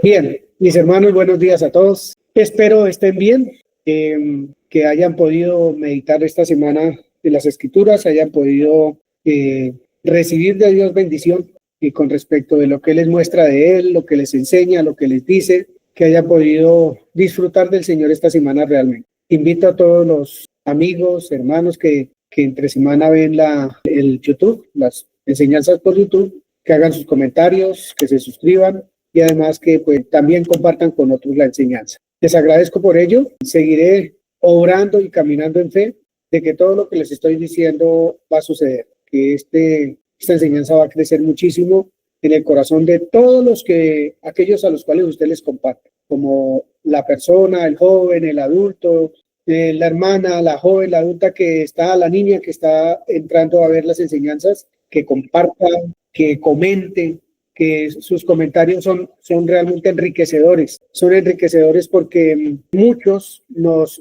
Bien, mis hermanos, buenos días a todos. Espero estén bien, que hayan podido meditar esta semana en las Escrituras, hayan podido recibir de Dios bendición y con respecto de lo que les muestra de Él, lo que les enseña, lo que les dice, que hayan podido disfrutar del Señor esta semana realmente. Invito a todos los amigos, hermanos que entre semana ven el YouTube, las enseñanzas por YouTube, que hagan sus comentarios, que se suscriban y además que pues también compartan con otros la enseñanza. Les agradezco por ello. Seguiré obrando y caminando en fe de que todo lo que les estoy diciendo va a suceder, que esta enseñanza va a crecer muchísimo en el corazón de todos aquellos a los cuales usted les comparte, como la persona, el joven, el adulto, la hermana, la joven, la adulta la niña que está entrando a ver las enseñanzas, que compartan, que comenten, que sus comentarios son realmente enriquecedores. Son enriquecedores porque muchos nos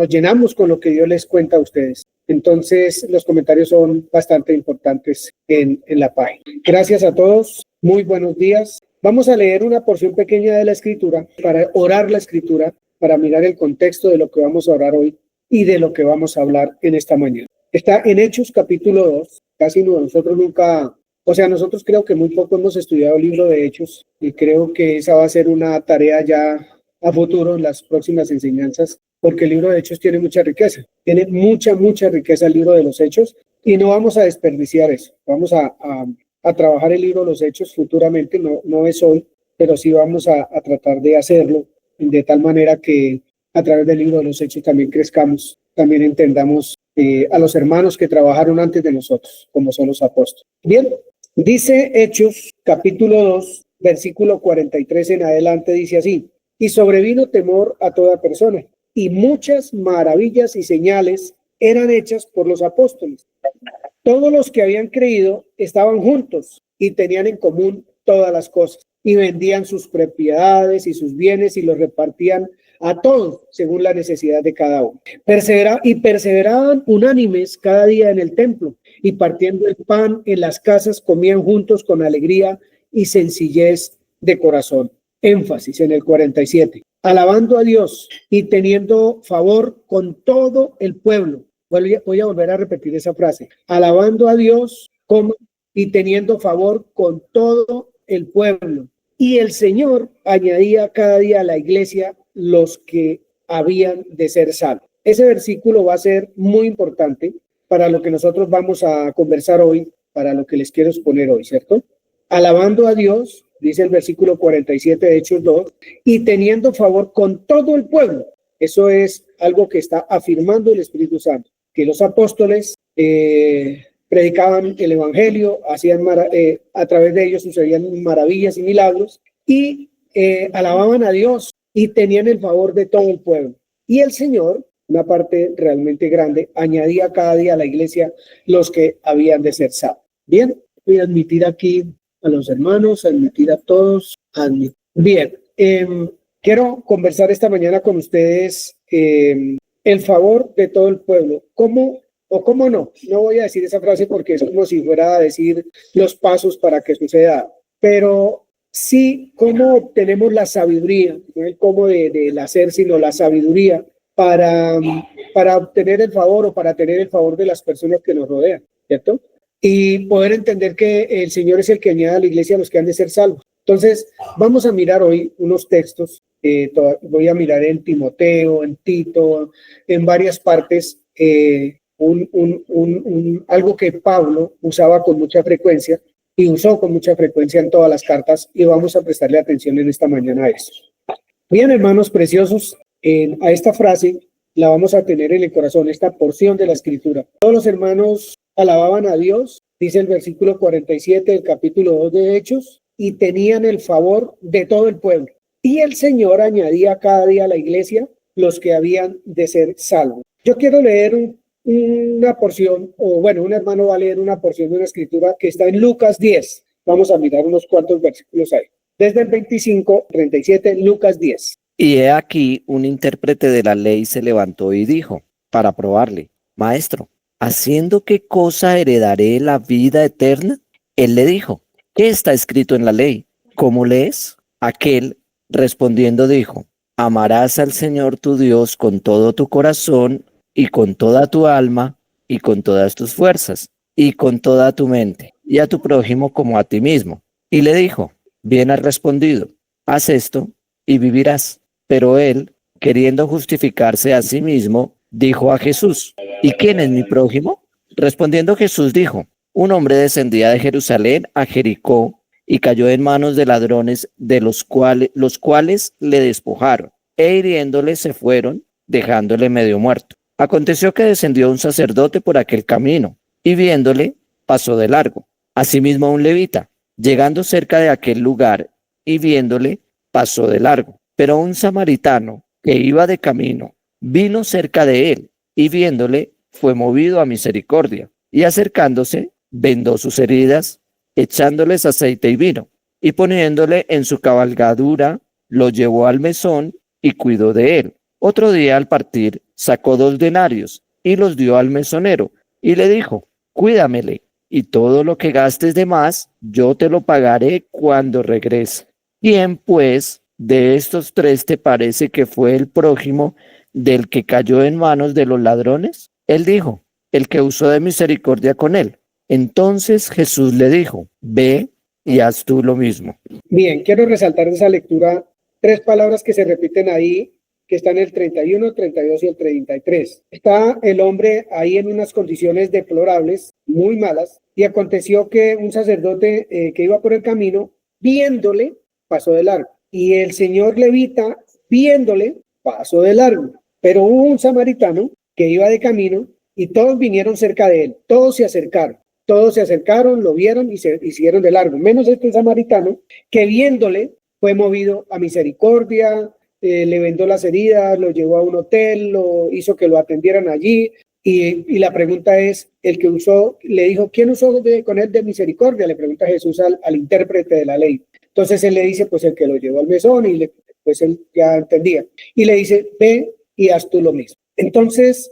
llenamos con lo que Dios les cuenta a ustedes. Entonces, los comentarios son bastante importantes en la página. Gracias a todos. Muy buenos días. Vamos a leer una porción pequeña de la Escritura para orar la Escritura, para mirar el contexto de lo que vamos a orar hoy y de lo que vamos a hablar en esta mañana. Está en Hechos capítulo 2. Casi nosotros nunca... nosotros creo que muy poco hemos estudiado el libro de Hechos y creo que esa va a ser una tarea ya a futuro en las próximas enseñanzas, porque el libro de Hechos tiene mucha riqueza, tiene mucha riqueza el libro de los Hechos y no vamos a desperdiciar eso. Vamos a trabajar el libro de los Hechos futuramente, no es hoy, pero sí vamos a tratar de hacerlo de tal manera que a través del libro de los Hechos también crezcamos, también entendamos a los hermanos que trabajaron antes de nosotros, como son los apóstoles. Bien. Dice Hechos, capítulo 2, versículo 43 en adelante, dice así: y sobrevino temor a toda persona, y muchas maravillas y señales eran hechas por los apóstoles. Todos los que habían creído estaban juntos y tenían en común todas las cosas, y vendían sus propiedades y sus bienes y los repartían a todos según la necesidad de cada uno. Perseveraban unánimes cada día en el templo, y partiendo el pan en las casas comían juntos con alegría y sencillez de corazón. Énfasis en el 47. Alabando a Dios y teniendo favor con todo el pueblo. Voy a volver a repetir esa frase. Alabando a Dios y teniendo favor con todo el pueblo. Y el Señor añadía cada día a la iglesia los que habían de ser salvos. Ese versículo va a ser muy importante para lo que nosotros vamos a conversar hoy, para lo que les quiero exponer hoy, ¿cierto? Alabando a Dios, dice el versículo 47 de Hechos 2, y teniendo favor con todo el pueblo. Eso es algo que está afirmando el Espíritu Santo, que los apóstoles predicaban el evangelio, a través de ellos sucedían maravillas y milagros, y alababan a Dios y tenían el favor de todo el pueblo. Y el Señor, una parte realmente grande, añadía cada día a la iglesia los que habían de ser salvos. Bien, voy a admitir aquí a los hermanos, admitir a todos. Bien, quiero conversar esta mañana con ustedes el favor de todo el pueblo. ¿Cómo o cómo no? No voy a decir esa frase porque es como si fuera a decir los pasos para que suceda, pero sí cómo obtenemos la sabiduría, no el cómo del hacer, sino la sabiduría para obtener el favor o para tener el favor de las personas que nos rodean, ¿cierto? Y poder entender que el Señor es el que añade a la iglesia a los que han de ser salvos. Entonces, vamos a mirar hoy unos textos. Voy a mirar en Timoteo, en Tito, en varias partes, algo que Pablo usaba con mucha frecuencia y usó con mucha frecuencia en todas las cartas, y vamos a prestarle atención en esta mañana a eso. Bien, hermanos preciosos, a esta frase la vamos a tener en el corazón, esta porción de la Escritura. Todos los hermanos alababan a Dios, dice el versículo 47 del capítulo 2 de Hechos, y tenían el favor de todo el pueblo. Y el Señor añadía cada día a la iglesia los que habían de ser salvos. Yo quiero leer una porción, un hermano va a leer una porción de una escritura que está en Lucas 10. Vamos a mirar unos cuantos versículos ahí. Desde el 25, 37, Lucas 10. Y he aquí un intérprete de la ley se levantó y dijo, para probarle: Maestro, ¿haciendo qué cosa heredaré la vida eterna? Él le dijo: ¿qué está escrito en la ley? ¿Cómo lees? Aquel Respondiendo dijo, amarás al Señor tu Dios con todo tu corazón y con toda tu alma y con todas tus fuerzas y con toda tu mente y a tu prójimo como a ti mismo. Y le dijo, bien has respondido, haz esto y vivirás. Pero él, queriendo justificarse a sí mismo, dijo a Jesús, ¿y quién es mi prójimo? Respondiendo Jesús dijo, un hombre descendía de Jerusalén a Jericó y cayó en manos de ladrones de los cuales le despojaron e hiriéndole se fueron, dejándole medio muerto. Aconteció que descendió un sacerdote por aquel camino y viéndole pasó de largo. Asimismo un levita, llegando cerca de aquel lugar y viéndole pasó de largo. Pero un samaritano que iba de camino vino cerca de él y viéndole fue movido a misericordia y acercándose vendó sus heridas, echándoles aceite y vino, y poniéndole en su cabalgadura, lo llevó al mesón y cuidó de él. Otro día al partir sacó 2 denarios y los dio al mesonero y le dijo, cuídamele, y todo lo que gastes de más, yo te lo pagaré cuando regrese. ¿Quién, pues, de estos 3 te parece que fue el prójimo del que cayó en manos de los ladrones? Él dijo, el que usó de misericordia con él. Entonces Jesús le dijo, ve y haz tú lo mismo. Bien, quiero resaltar de esa lectura 3 palabras que se repiten ahí, que están en el 31, 32 y el 33. Está el hombre ahí en unas condiciones deplorables, muy malas, y aconteció que un sacerdote que iba por el camino, viéndole, pasó de largo. Y el señor levita, viéndole, pasó de largo. Pero hubo un samaritano que iba de camino y todos vinieron cerca de él, todos se acercaron, lo vieron y se hicieron de largo, menos este samaritano que viéndole fue movido a misericordia, le vendó las heridas, lo llevó a un hotel, lo hizo que lo atendieran allí. Y la pregunta es, el que usó, le dijo, ¿quién usó con él de misericordia? Le pregunta Jesús al intérprete de la ley. Entonces él le dice, pues el que lo llevó al mesón, pues él ya entendía. Y le dice, ve y haz tú lo mismo. Entonces,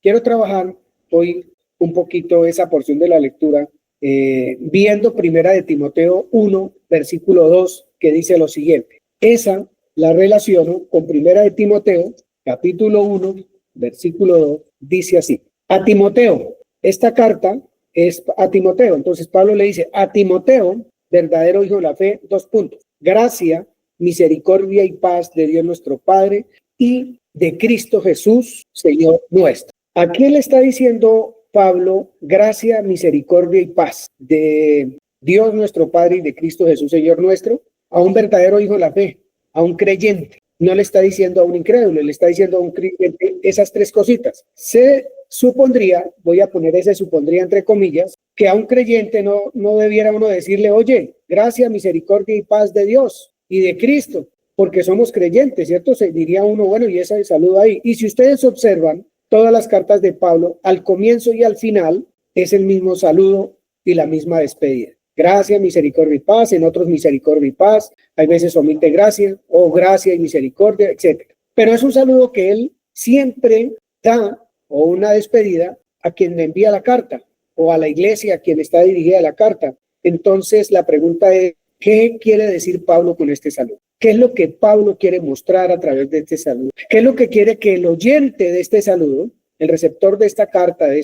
quiero trabajar hoy un poquito esa porción de la lectura, viendo primera de Timoteo 1, versículo 2, que dice lo siguiente. Esa la relaciono con primera de Timoteo, capítulo 1, versículo 2, dice así. A Timoteo, esta carta es a Timoteo. Entonces Pablo le dice, a Timoteo, verdadero hijo de la fe, 2 puntos. Gracia, misericordia y paz de Dios nuestro Padre y de Cristo Jesús, Señor nuestro. ¿A quién le está diciendo Pablo gracia, misericordia y paz de Dios nuestro Padre y de Cristo Jesús, Señor nuestro? A un verdadero hijo de la fe, a un creyente. No le está diciendo a un incrédulo, le está diciendo a un creyente esas 3 cositas. Se supondría, voy a poner ese supondría entre comillas, que a un creyente no debiera uno decirle, oye, gracia, misericordia y paz de Dios y de Cristo, porque somos creyentes, ¿cierto? Se diría uno, bueno, y ese saludo ahí. Y si ustedes observan, todas las cartas de Pablo, al comienzo y al final, es el mismo saludo y la misma despedida. Gracia, misericordia y paz, en otros misericordia y paz, hay veces omite gracia, o gracia y misericordia, etc. Pero es un saludo que él siempre da, o una despedida, a quien le envía la carta, o a la iglesia a quien está dirigida la carta. Entonces, la pregunta es, ¿qué quiere decir Pablo con este saludo? ¿Qué es lo que Pablo quiere mostrar a través de este saludo? ¿Qué es lo que quiere que el oyente de este saludo, el receptor de esta carta, de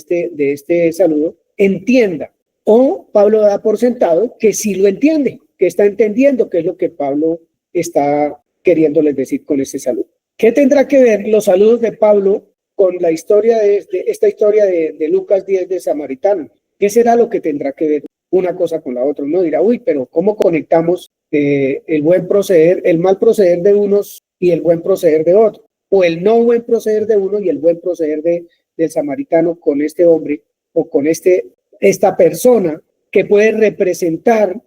este saludo, entienda? O Pablo da por sentado que sí lo entiende, que está entendiendo qué es lo que Pablo está queriéndoles decir con este saludo. ¿Qué tendrá que ver los saludos de Pablo con la historia esta historia de Lucas 10 de Samaritano? ¿Qué será lo que tendrá que ver una cosa con la otra? Uno dirá, uy, pero ¿cómo conectamos el buen proceder, el mal proceder de unos y el buen proceder de otros? O el no buen proceder de uno y el buen proceder del samaritano con este hombre o con esta persona que puede representar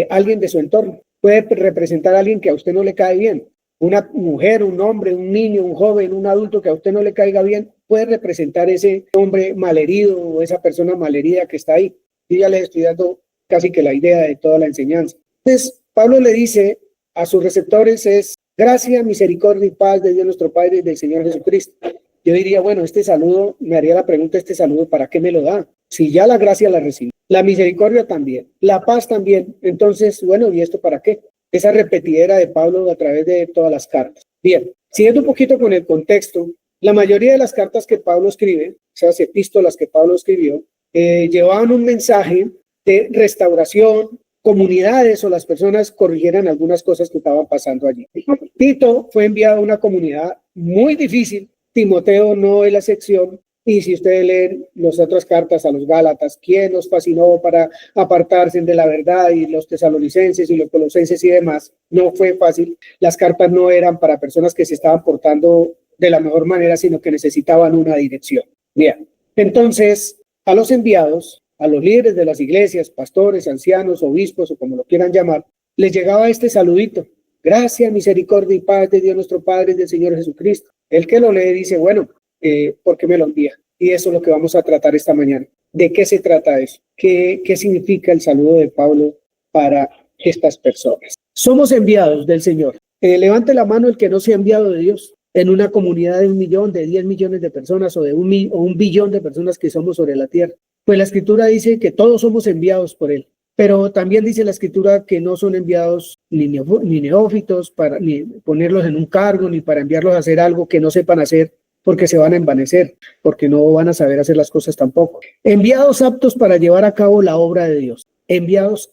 alguien de su entorno, puede representar a alguien que a usted no le cae bien. Una mujer, un hombre, un niño, un joven, un adulto que a usted no le caiga bien, puede representar ese hombre malherido o esa persona malherida que está ahí. Yo ya les estoy dando casi que la idea de toda la enseñanza. Entonces, Pablo le dice a sus receptores es gracia, misericordia y paz de Dios nuestro Padre y del Señor Jesucristo. Yo diría, bueno, este saludo, me haría la pregunta, este saludo, ¿para qué me lo da? Si ya la gracia la recibí, la misericordia también, la paz también, entonces, bueno, ¿y esto para qué? esa repetidera de Pablo a través de todas las cartas. Bien, siguiendo un poquito con el contexto, la mayoría de las cartas que Pablo escribe, esas epístolas que Pablo escribió, llevaban un mensaje de restauración, comunidades o las personas corrigieran algunas cosas que estaban pasando allí. Tito fue enviado a una comunidad muy difícil, Timoteo no es la excepción, y si ustedes leen las otras cartas a los Gálatas, ¿quién nos fascinó para apartarse de la verdad? Y los tesalonicenses y los colosenses y demás, no fue fácil. Las cartas no eran para personas que se estaban portando de la mejor manera, sino que necesitaban una dirección. Bien, entonces a los enviados, a los líderes de las iglesias, pastores, ancianos, obispos o como lo quieran llamar, les llegaba este saludito: gracia, misericordia y paz de Dios nuestro Padre y del Señor Jesucristo. El que lo lee dice, bueno, ¿por qué me lo envía? Y eso es lo que vamos a tratar esta mañana. ¿De qué se trata eso? ¿Qué significa el saludo de Pablo para estas personas? Somos enviados del Señor. Levante la mano el que no sea enviado de Dios en una comunidad de 1 millón, de 10 millones de personas o de un billón de personas que somos sobre la tierra. Pues la Escritura dice que todos somos enviados por Él. Pero también dice la Escritura que no son enviados ni neófitos para ni ponerlos en un cargo, ni para enviarlos a hacer algo que no sepan hacer, porque se van a envanecer, porque no van a saber hacer las cosas tampoco. Enviados aptos para llevar a cabo la obra de Dios. Enviados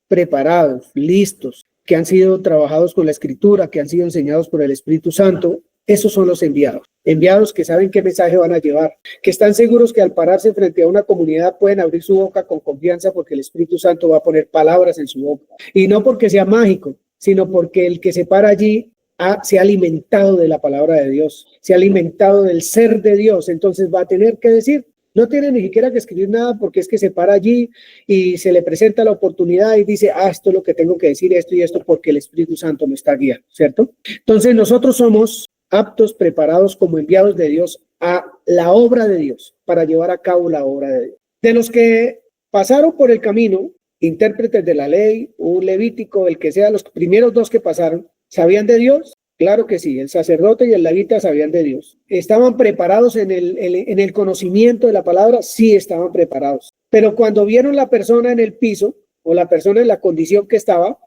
preparados, listos, que han sido trabajados con la Escritura, que han sido enseñados por el Espíritu Santo. Esos son los enviados. Enviados que saben qué mensaje van a llevar, que están seguros que al pararse frente a una comunidad pueden abrir su boca con confianza porque el Espíritu Santo va a poner palabras en su boca. Y no porque sea mágico, sino porque el que se para allí se ha alimentado de la palabra de Dios, se ha alimentado del ser de Dios, entonces va a tener que decir. No tiene ni siquiera que escribir nada porque es que se para allí y se le presenta la oportunidad y dice, esto es lo que tengo que decir, esto y esto, porque el Espíritu Santo me está guiando, ¿cierto? Entonces nosotros somos aptos, preparados como enviados de Dios a la obra de Dios, para llevar a cabo la obra de Dios. De los que pasaron por el camino, intérpretes de la ley, un levítico, el que sea, los primeros dos que pasaron, ¿sabían de Dios? Claro que sí, el sacerdote y el levita sabían de Dios. ¿Estaban preparados en el conocimiento de la palabra? Sí, estaban preparados. Pero cuando vieron la persona en el piso o la persona en la condición que estaba,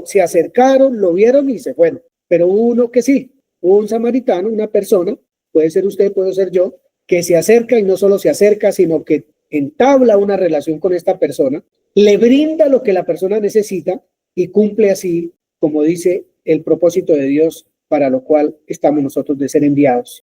se acercaron, lo vieron y se fueron. Pero hubo uno que sí, un samaritano, una persona, puede ser usted, puede ser yo, que se acerca y no solo se acerca, sino que entabla una relación con esta persona, le brinda lo que la persona necesita y cumple así, como dice, el propósito de Dios para lo cual estamos nosotros de ser enviados,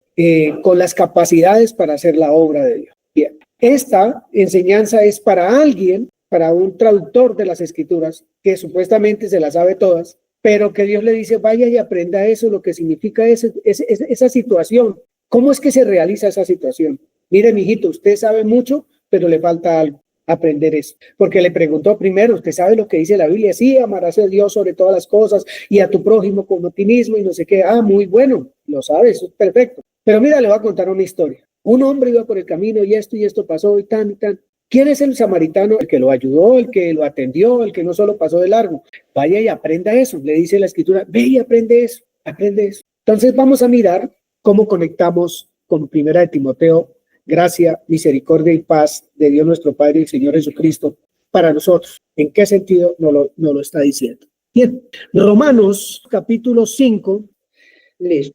con las capacidades para hacer la obra de Dios. Bien, esta enseñanza es para alguien, para un traductor de las Escrituras, que supuestamente se las sabe todas, pero que Dios le dice, vaya y aprenda eso, lo que significa esa situación. ¿Cómo es que se realiza esa situación? Mire, mijito, usted sabe mucho, pero le falta algo. Aprender eso, porque le preguntó primero, ¿usted sabe lo que dice la Biblia? Sí, amarás a Dios sobre todas las cosas y a tu prójimo como a ti mismo y no sé qué. Muy bueno, lo sabe, eso es perfecto. Pero mira, le voy a contar una historia. Un hombre iba por el camino y esto pasó y tan y tan. ¿Quién es el samaritano? El que lo ayudó, el que lo atendió, el que no solo pasó de largo. Vaya y aprenda eso, le dice la Escritura, ve y aprende eso, aprende eso. Entonces vamos a mirar cómo conectamos con Primera de Timoteo. Gracia, misericordia y paz de Dios nuestro Padre y el Señor Jesucristo para nosotros. ¿En qué sentido no lo está diciendo? Bien, Romanos capítulo 5,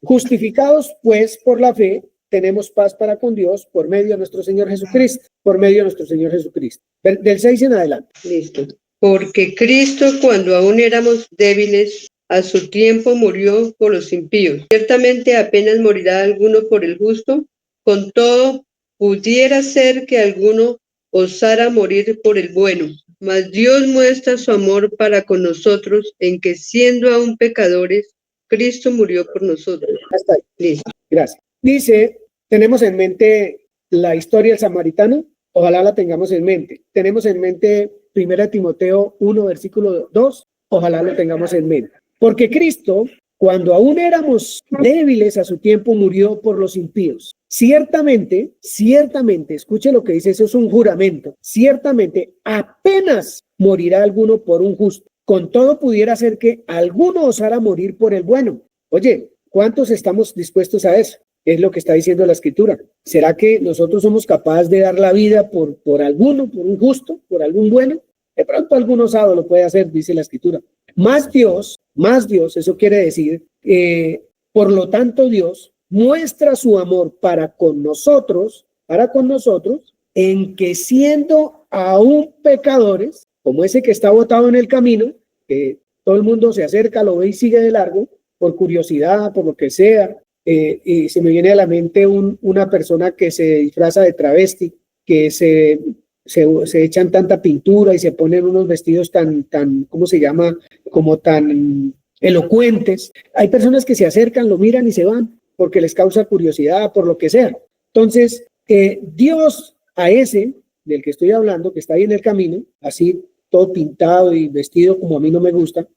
justificados pues por la fe, tenemos paz para con Dios por medio de nuestro Señor Jesucristo, por medio de nuestro Señor Jesucristo. Del 6 en adelante. Listo. Porque Cristo, cuando aún éramos débiles, a su tiempo murió por los impíos. Ciertamente apenas morirá alguno por el justo, con todo pudiera ser que alguno osara morir por el bueno, mas Dios muestra su amor para con nosotros en que siendo aún pecadores, Cristo murió por nosotros. Hasta ahí. Listo. Gracias. Dice, tenemos en mente la historia del samaritano, ojalá la tengamos en mente. Tenemos en mente 1 Timoteo 1, versículo 2, ojalá lo tengamos en mente. Porque Cristo, cuando aún éramos débiles, a su tiempo murió por los impíos. Ciertamente, escuche lo que dice, eso es un juramento. Ciertamente, apenas morirá alguno por un justo. Con todo pudiera ser que alguno osara morir por el bueno. Oye, ¿cuántos estamos dispuestos a eso? Es lo que está diciendo la Escritura. ¿Será que nosotros somos capaces de dar la vida por alguno, por un justo, por algún bueno? De pronto algún osado lo puede hacer, dice la Escritura. Mas Dios, más Dios, eso quiere decir, por lo tanto Dios muestra su amor para con nosotros, en que siendo aún pecadores, como ese que está botado en el camino, que todo el mundo se acerca, lo ve y sigue de largo, por curiosidad, por lo que sea, y se me viene a la mente una persona que se disfraza de travesti, que se echan tanta pintura y se ponen unos vestidos tan, ¿cómo se llama? Como tan elocuentes. Hay personas que se acercan, lo miran y se van, porque les causa curiosidad, por lo que sea. Entonces, Dios a ese del que estoy hablando, que está ahí en el camino, así todo pintado y vestido como a mí no me gusta,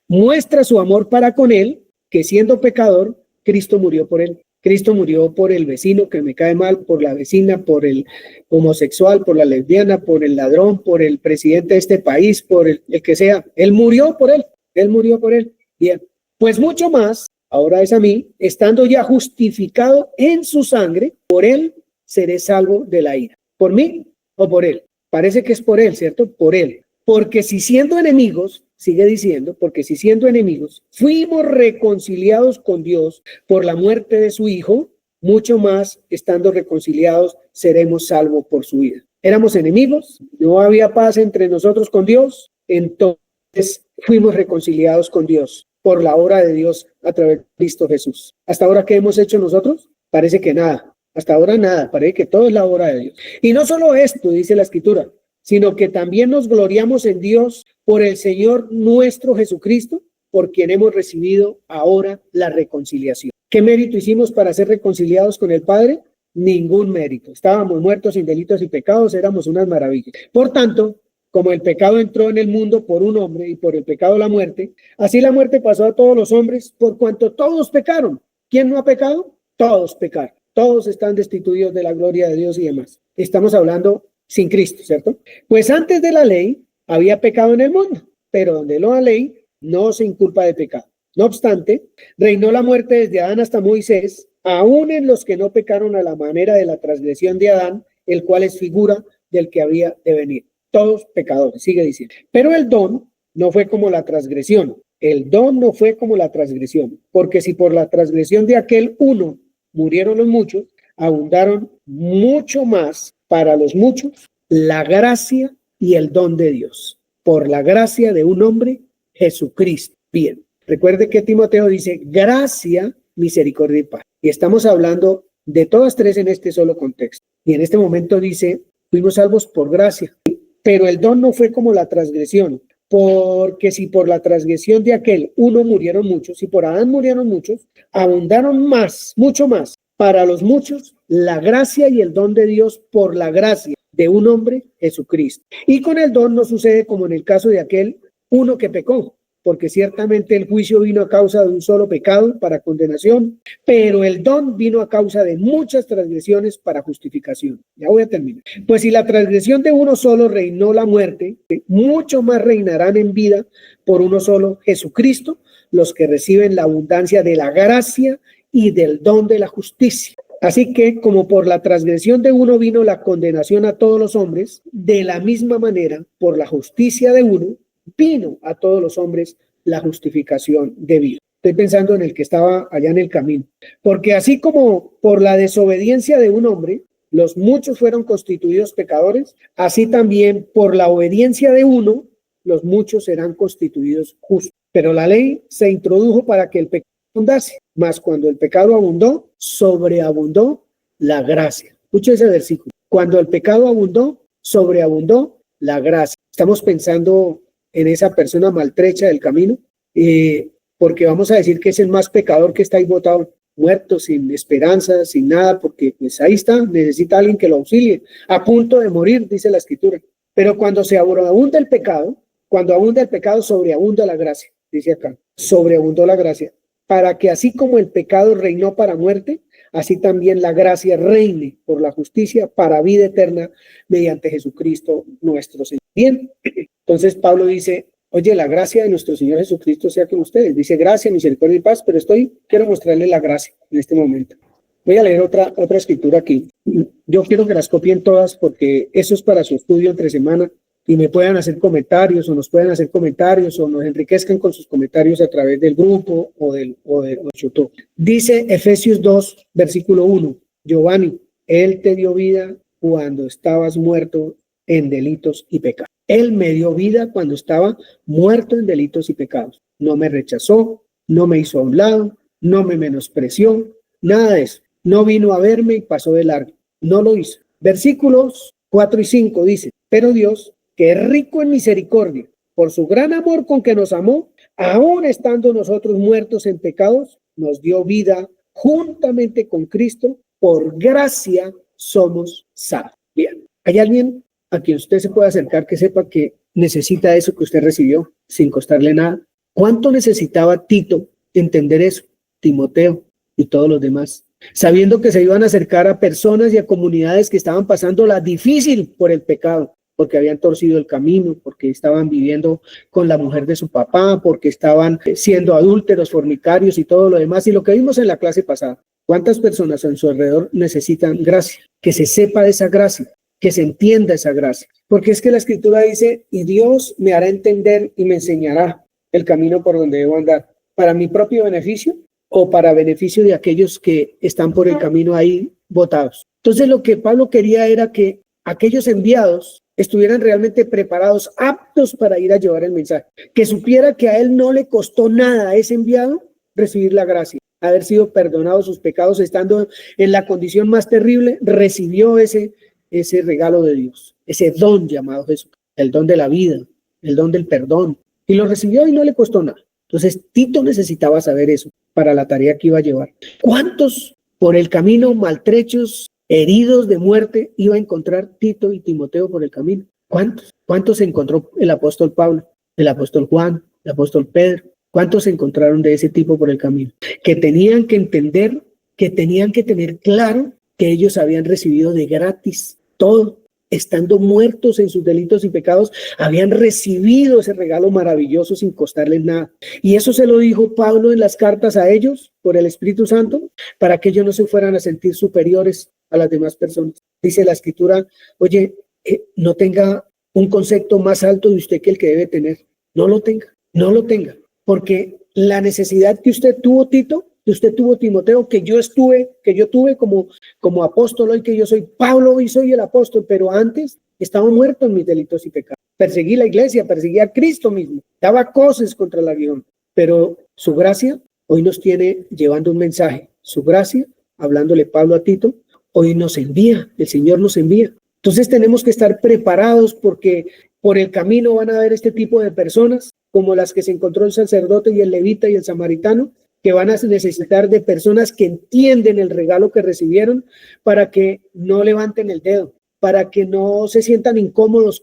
muestra su amor para con él, que siendo pecador, Cristo murió por él. Cristo murió por el vecino que me cae mal, por la vecina, por el homosexual, por la lesbiana, por el ladrón, por el presidente de este país, por el que sea. Él murió por él. Él murió por él. Bien, pues mucho más, ahora es a mí, estando ya justificado en su sangre, por él seré salvo de la ira. ¿Por mí o por él? Parece que es por él, ¿cierto? Por él. Porque si siendo enemigos, sigue diciendo, porque si siendo enemigos, fuimos reconciliados con Dios por la muerte de su Hijo, mucho más, estando reconciliados, seremos salvos por su vida. Éramos enemigos, no había paz entre nosotros con Dios, entonces fuimos reconciliados con Dios por la obra de Dios a través de Cristo Jesús. ¿Hasta ahora qué hemos hecho nosotros? Parece que nada. Hasta ahora nada, parece que todo es la obra de Dios. Y no solo esto, dice la Escritura, sino que también nos gloriamos en Dios por el Señor nuestro Jesucristo, por quien hemos recibido ahora la reconciliación. ¿Qué mérito hicimos para ser reconciliados con el Padre? Ningún mérito. Estábamos muertos sin delitos y pecados, éramos unas maravillas. Por tanto, como el pecado entró en el mundo por un hombre y por el pecado la muerte, así la muerte pasó a todos los hombres por cuanto todos pecaron. ¿Quién no ha pecado? Todos pecaron. Todos están destituidos de la gloria de Dios y demás. Estamos hablando sin Cristo, ¿cierto? Pues antes de la ley había pecado en el mundo, pero donde no hay ley no se inculpa de pecado. No obstante, reinó la muerte desde Adán hasta Moisés, aún en los que no pecaron a la manera de la transgresión de Adán, el cual es figura del que había de venir. Todos pecadores, sigue diciendo. Pero el don no fue como la transgresión. El don no fue como la transgresión, porque si por la transgresión de aquel uno murieron los muchos, abundaron mucho más para los muchos la gracia y el don de Dios, por la gracia de un hombre, Jesucristo. Bien, recuerde que Timoteo dice gracia, misericordia y paz. Y estamos hablando de todas tres en este solo contexto. Y en este momento dice, fuimos salvos por gracia, pero el don no fue como la transgresión, porque si por la transgresión de aquel uno murieron muchos, si por Adán murieron muchos, abundaron más, mucho más, para los muchos, la gracia y el don de Dios por la gracia de un hombre, Jesucristo. Y con el don no sucede como en el caso de aquel uno que pecó, porque ciertamente el juicio vino a causa de un solo pecado para condenación, pero el don vino a causa de muchas transgresiones para justificación. Ya voy a terminar. Pues si la transgresión de uno solo reinó la muerte, mucho más reinarán en vida por uno solo, Jesucristo, los que reciben la abundancia de la gracia y del don de la justicia. Así que, como por la transgresión de uno vino la condenación a todos los hombres, de la misma manera, por la justicia de uno, vino a todos los hombres la justificación de vida. Estoy pensando en el que estaba allá en el camino. Porque así como por la desobediencia de un hombre, los muchos fueron constituidos pecadores, así también por la obediencia de uno, los muchos serán constituidos justos. Pero la ley se introdujo para que el pecado abundase, mas cuando el pecado abundó, sobreabundó la gracia. Escucha ese versículo. Cuando el pecado abundó, sobreabundó la gracia. Estamos pensando en esa persona maltrecha del camino, porque vamos a decir que es el más pecador que está ahí botado, muerto, sin esperanza, sin nada, porque pues ahí está, necesita a alguien que lo auxilie, a punto de morir, dice la Escritura. Pero cuando se abunda el pecado, cuando abunda el pecado, sobreabunda la gracia, dice acá, sobreabundó la gracia, para que así como el pecado reinó para muerte, así también la gracia reine por la justicia para vida eterna mediante Jesucristo nuestro Señor. Bien, entonces Pablo dice, oye, la gracia de nuestro Señor Jesucristo sea con ustedes. Dice gracia, misericordia y paz, pero quiero mostrarles la gracia en este momento. Voy a leer otra escritura aquí. Yo quiero que las copien todas porque eso es para su estudio entre semana. y me puedan hacer comentarios o nos puedan hacer comentarios o nos enriquezcan con sus comentarios a través del grupo o de YouTube. Dice Efesios 2, versículo 1, Giovanni, Él te dio vida cuando estabas muerto en delitos y pecados. Él me dio vida cuando estaba muerto en delitos y pecados. No me rechazó, no me hizo a un lado, no me menospreció, nada de eso. No vino a verme y pasó de largo. No lo hizo. Versículos 4 y 5 dice, pero Dios, que es rico en misericordia, por su gran amor con que nos amó, aun estando nosotros muertos en pecados, nos dio vida juntamente con Cristo, por gracia somos salvos. Bien, ¿hay alguien a quien usted se pueda acercar que sepa que necesita eso que usted recibió sin costarle nada? ¿Cuánto necesitaba Tito entender eso? Timoteo y todos los demás, sabiendo que se iban a acercar a personas y a comunidades que estaban pasándola difícil por el pecado, porque habían torcido el camino, porque estaban viviendo con la mujer de su papá, porque estaban siendo adúlteros, fornicarios y todo lo demás, y lo que vimos en la clase pasada. ¿Cuántas personas en su alrededor necesitan gracia? Que se sepa de esa gracia, que se entienda esa gracia, porque es que la Escritura dice, y Dios me hará entender y me enseñará el camino por donde debo andar, para mi propio beneficio o para beneficio de aquellos que están por el camino ahí botados. Entonces lo que Pablo quería era que aquellos enviados estuvieran realmente preparados, aptos para ir a llevar el mensaje, que supiera que a él no le costó nada a ese enviado recibir la gracia, haber sido perdonado sus pecados estando en la condición más terrible, recibió ese regalo de Dios, ese don llamado Jesús, el don de la vida, el don del perdón, y lo recibió y no le costó nada. Entonces Tito necesitaba saber eso para la tarea que iba a llevar. ¿Cuántos por el camino maltrechos, heridos de muerte, iba a encontrar Tito y Timoteo por el camino? ¿Cuántos? ¿Cuántos encontró el apóstol Pablo, el apóstol Juan, el apóstol Pedro? ¿Cuántos se encontraron de ese tipo por el camino? Que tenían que entender, que tenían que tener claro que ellos habían recibido de gratis todo. Estando muertos en sus delitos y pecados, habían recibido ese regalo maravilloso sin costarles nada. Y eso se lo dijo Pablo en las cartas a ellos por el Espíritu Santo, para que ellos no se fueran a sentir superiores a las demás personas. Dice la Escritura, oye, no tenga un concepto más alto de usted que el que debe tener. No lo tenga, porque la necesidad que usted tuvo, Tito, que usted tuvo, Timoteo, que yo tuve como apóstol hoy, que yo soy Pablo hoy soy el apóstol, pero antes estaba muerto en mis delitos y pecados. Perseguí la iglesia, perseguí a Cristo mismo, daba cosas contra el aguijón, pero su gracia hoy nos tiene llevando un mensaje. Su gracia, hablándole Pablo a Tito, hoy nos envía, el Señor nos envía. Entonces tenemos que estar preparados porque por el camino van a haber este tipo de personas, como las que se encontró el sacerdote y el levita y el samaritano, que van a necesitar de personas que entienden el regalo que recibieron para que no levanten el dedo, para que no se sientan incómodos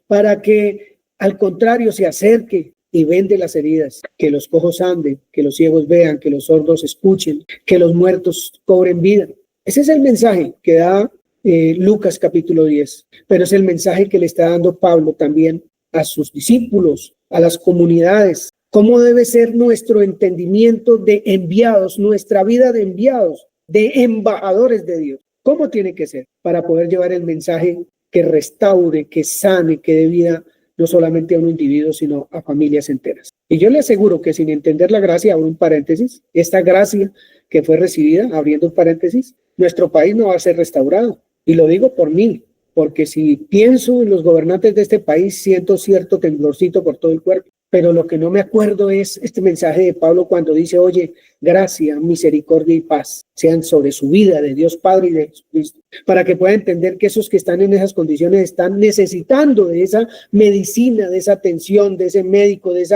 para que al contrario se acerque y vende las heridas, que los cojos anden, que los ciegos vean, que los sordos escuchen, que los muertos cobren vida. Ese es el mensaje que da Lucas capítulo 10, pero es el mensaje que le está dando Pablo también a sus discípulos, a las comunidades. ¿Cómo debe ser nuestro entendimiento de enviados, nuestra vida de enviados, de embajadores de Dios? ¿Cómo tiene que ser para poder llevar el mensaje que restaure, que sane, que dé vida no solamente a un individuo, sino a familias enteras? Y yo le aseguro que sin entender la gracia, abro un paréntesis, esta gracia que fue recibida, abriendo un paréntesis, nuestro país no va a ser restaurado. Y lo digo por mí, porque si pienso en los gobernantes de este país, siento cierto temblorcito por todo el cuerpo. Pero lo que no me acuerdo es este mensaje de Pablo cuando dice, oye, gracia, misericordia y paz sean sobre su vida, de Dios Padre y de Jesucristo, para que pueda entender que esos que están en esas condiciones están necesitando de esa medicina, de esa atención, de ese médico, de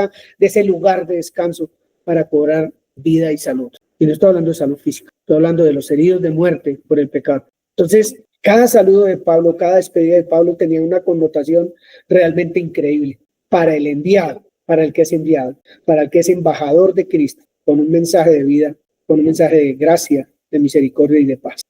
ese lugar de descanso para cobrar vida y salud. Y no estoy hablando de salud física, estoy hablando de los heridos de muerte por el pecado. Entonces, cada saludo de Pablo, cada despedida de Pablo tenía una connotación realmente increíble para el enviado, para el que es enviado, para el que es embajador de Cristo, con un mensaje de vida, con un mensaje de gracia, de misericordia y de paz.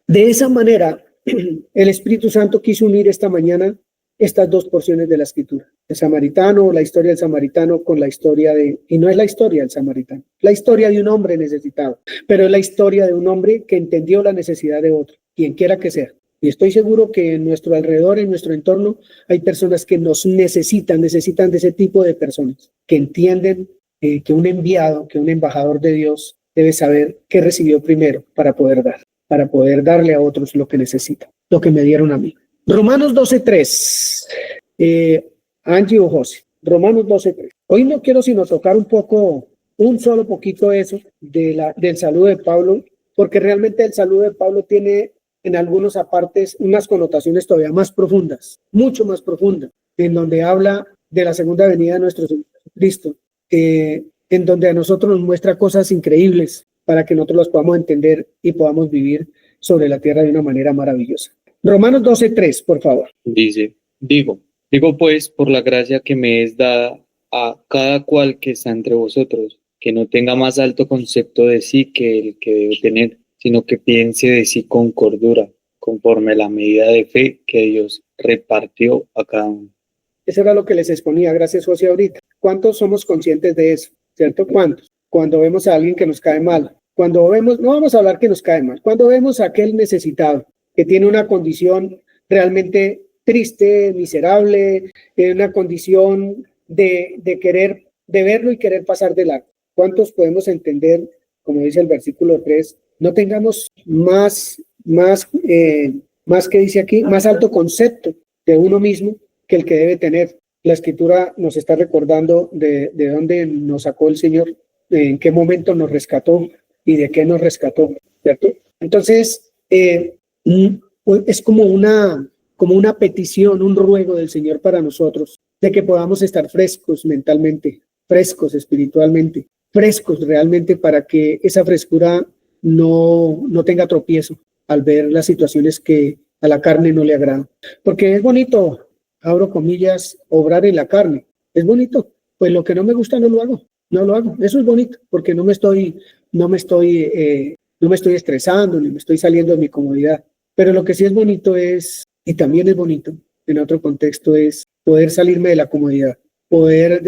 De esa manera, el Espíritu Santo quiso unir esta mañana estas dos porciones de la Escritura. El samaritano, la historia del samaritano con la historia y no es la historia del samaritano, la historia de un hombre necesitado, pero es la historia de un hombre que entendió la necesidad de otro, quien quiera que sea. Y estoy seguro que en nuestro alrededor, en nuestro entorno, hay personas que nos necesitan de ese tipo de personas, que entienden que un enviado, que un embajador de Dios debe saber qué recibió primero para poder darle a otros lo que necesita, lo que me dieron a mí. Romanos 12:3. Angie o José, Romanos 12:3. Hoy no quiero sino tocar un solo poquito eso del saludo de Pablo, porque realmente el saludo de Pablo tiene en algunos apartes unas connotaciones todavía más profundas, mucho más profundas, en donde habla de la segunda venida de nuestro Señor Jesucristo, en donde a nosotros nos muestra cosas increíbles para que nosotros las podamos entender y podamos vivir sobre la tierra de una manera maravillosa. Romanos 12:3, por favor. Digo pues, por la gracia que me es dada a cada cual que está entre vosotros, que no tenga más alto concepto de sí que el que debe tener, sino que piense de sí con cordura, conforme a la medida de fe que Dios repartió a cada uno. Eso era lo que les exponía, gracias José ahorita. ¿Cuántos somos conscientes de eso? ¿Cierto? ¿Cuántos? Cuando vemos a alguien que nos cae mal, cuando vemos, no vamos a hablar que nos cae mal, cuando vemos a aquel necesitado que tiene una condición realmente triste, miserable, una condición de verlo y querer pasar de largo. ¿Cuántos podemos entender, como dice el versículo 3, no tengamos más que dice aquí, más alto concepto de uno mismo que el que debe tener? La Escritura nos está recordando de dónde nos sacó el Señor, en qué momento nos rescató y de qué nos rescató, ¿cierto? Entonces, es como una petición, un ruego del Señor para nosotros, de que podamos estar frescos mentalmente, frescos espiritualmente, frescos realmente, para que esa frescura no tenga tropiezo al ver las situaciones que a la carne no le agradan. Porque es bonito, abro comillas, obrar en la carne. Es bonito. Pues lo que no me gusta no lo hago. Eso es bonito, porque no me estoy estresando, ni me estoy saliendo de mi comodidad. Pero lo que sí es bonito es, y también es bonito en otro contexto, es poder salirme de la comodidad, poder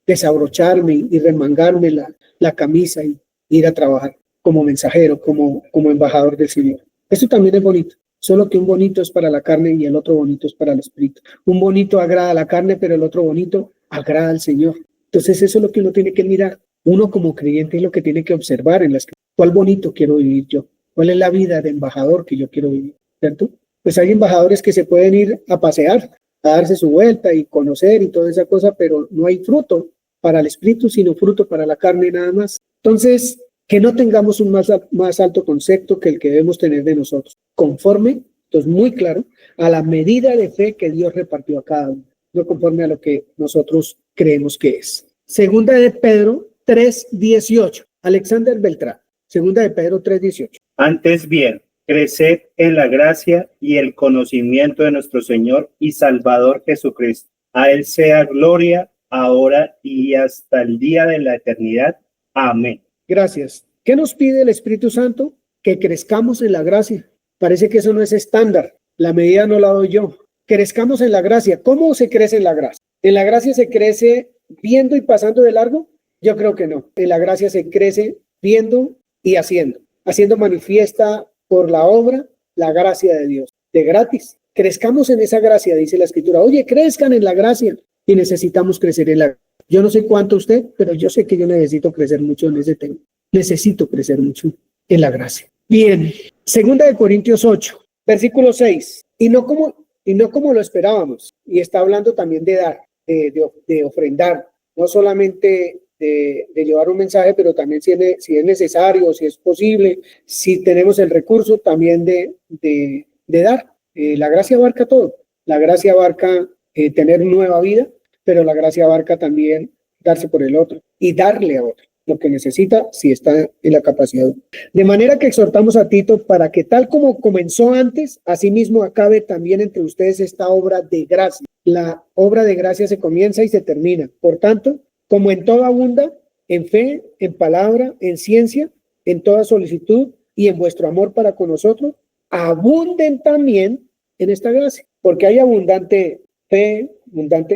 desabrocharme y remangarme la camisa y ir a trabajar como mensajero, como embajador del Señor. Eso también es bonito, solo que un bonito es para la carne y el otro bonito es para el espíritu. Un bonito agrada a la carne, pero el otro bonito agrada al Señor. Entonces eso es lo que uno tiene que mirar. Uno como creyente es lo que tiene que observar en las que, ¿cuál bonito quiero vivir yo? ¿Cuál es la vida de embajador que yo quiero vivir? ¿Cierto? Pues hay embajadores que se pueden ir a pasear, a darse su vuelta y conocer y toda esa cosa, pero no hay fruto para el espíritu, sino fruto para la carne nada más. Entonces, que no tengamos un más alto concepto que el que debemos tener de nosotros, conforme, entonces muy claro, a la medida de fe que Dios repartió a cada uno, no conforme a lo que nosotros creemos que es. Segunda de Pedro 3:18, Alexander Beltrán, segunda de Pedro 3:18. Antes bien, creced en la gracia y el conocimiento de nuestro Señor y Salvador Jesucristo. A Él sea gloria, ahora y hasta el día de la eternidad. Amén. Gracias. ¿Qué nos pide el Espíritu Santo? Que crezcamos en la gracia. Parece que eso no es estándar. La medida no la doy yo. Crezcamos en la gracia. ¿Cómo se crece en la gracia? ¿En la gracia se crece viendo y pasando de largo? Yo creo que no. En la gracia se crece viendo y haciendo. Haciendo manifiesta por la obra la gracia de Dios. De gratis. Crezcamos en esa gracia, dice la Escritura. Oye, crezcan en la gracia. Y necesitamos crecer en la gracia. Yo no sé cuánto usted, pero yo sé que yo necesito crecer mucho en ese tema. Necesito crecer mucho en la gracia. Bien, segunda de Corintios 8, versículo 6. Y no como lo esperábamos. Y está hablando también de dar, de ofrendar. No solamente de llevar un mensaje, pero también si es necesario, si es posible, si tenemos el recurso, también de dar. La gracia abarca todo. La gracia abarca tener nueva vida, pero la gracia abarca también darse por el otro y darle a otro lo que necesita si está en la capacidad. De manera que exhortamos a Tito para que tal como comenzó antes, asimismo acabe también entre ustedes esta obra de gracia. La obra de gracia se comienza y se termina. Por tanto, como en toda abunda, en fe, en palabra, en ciencia, en toda solicitud y en vuestro amor para con nosotros, abunden también en esta gracia, porque hay abundante fe,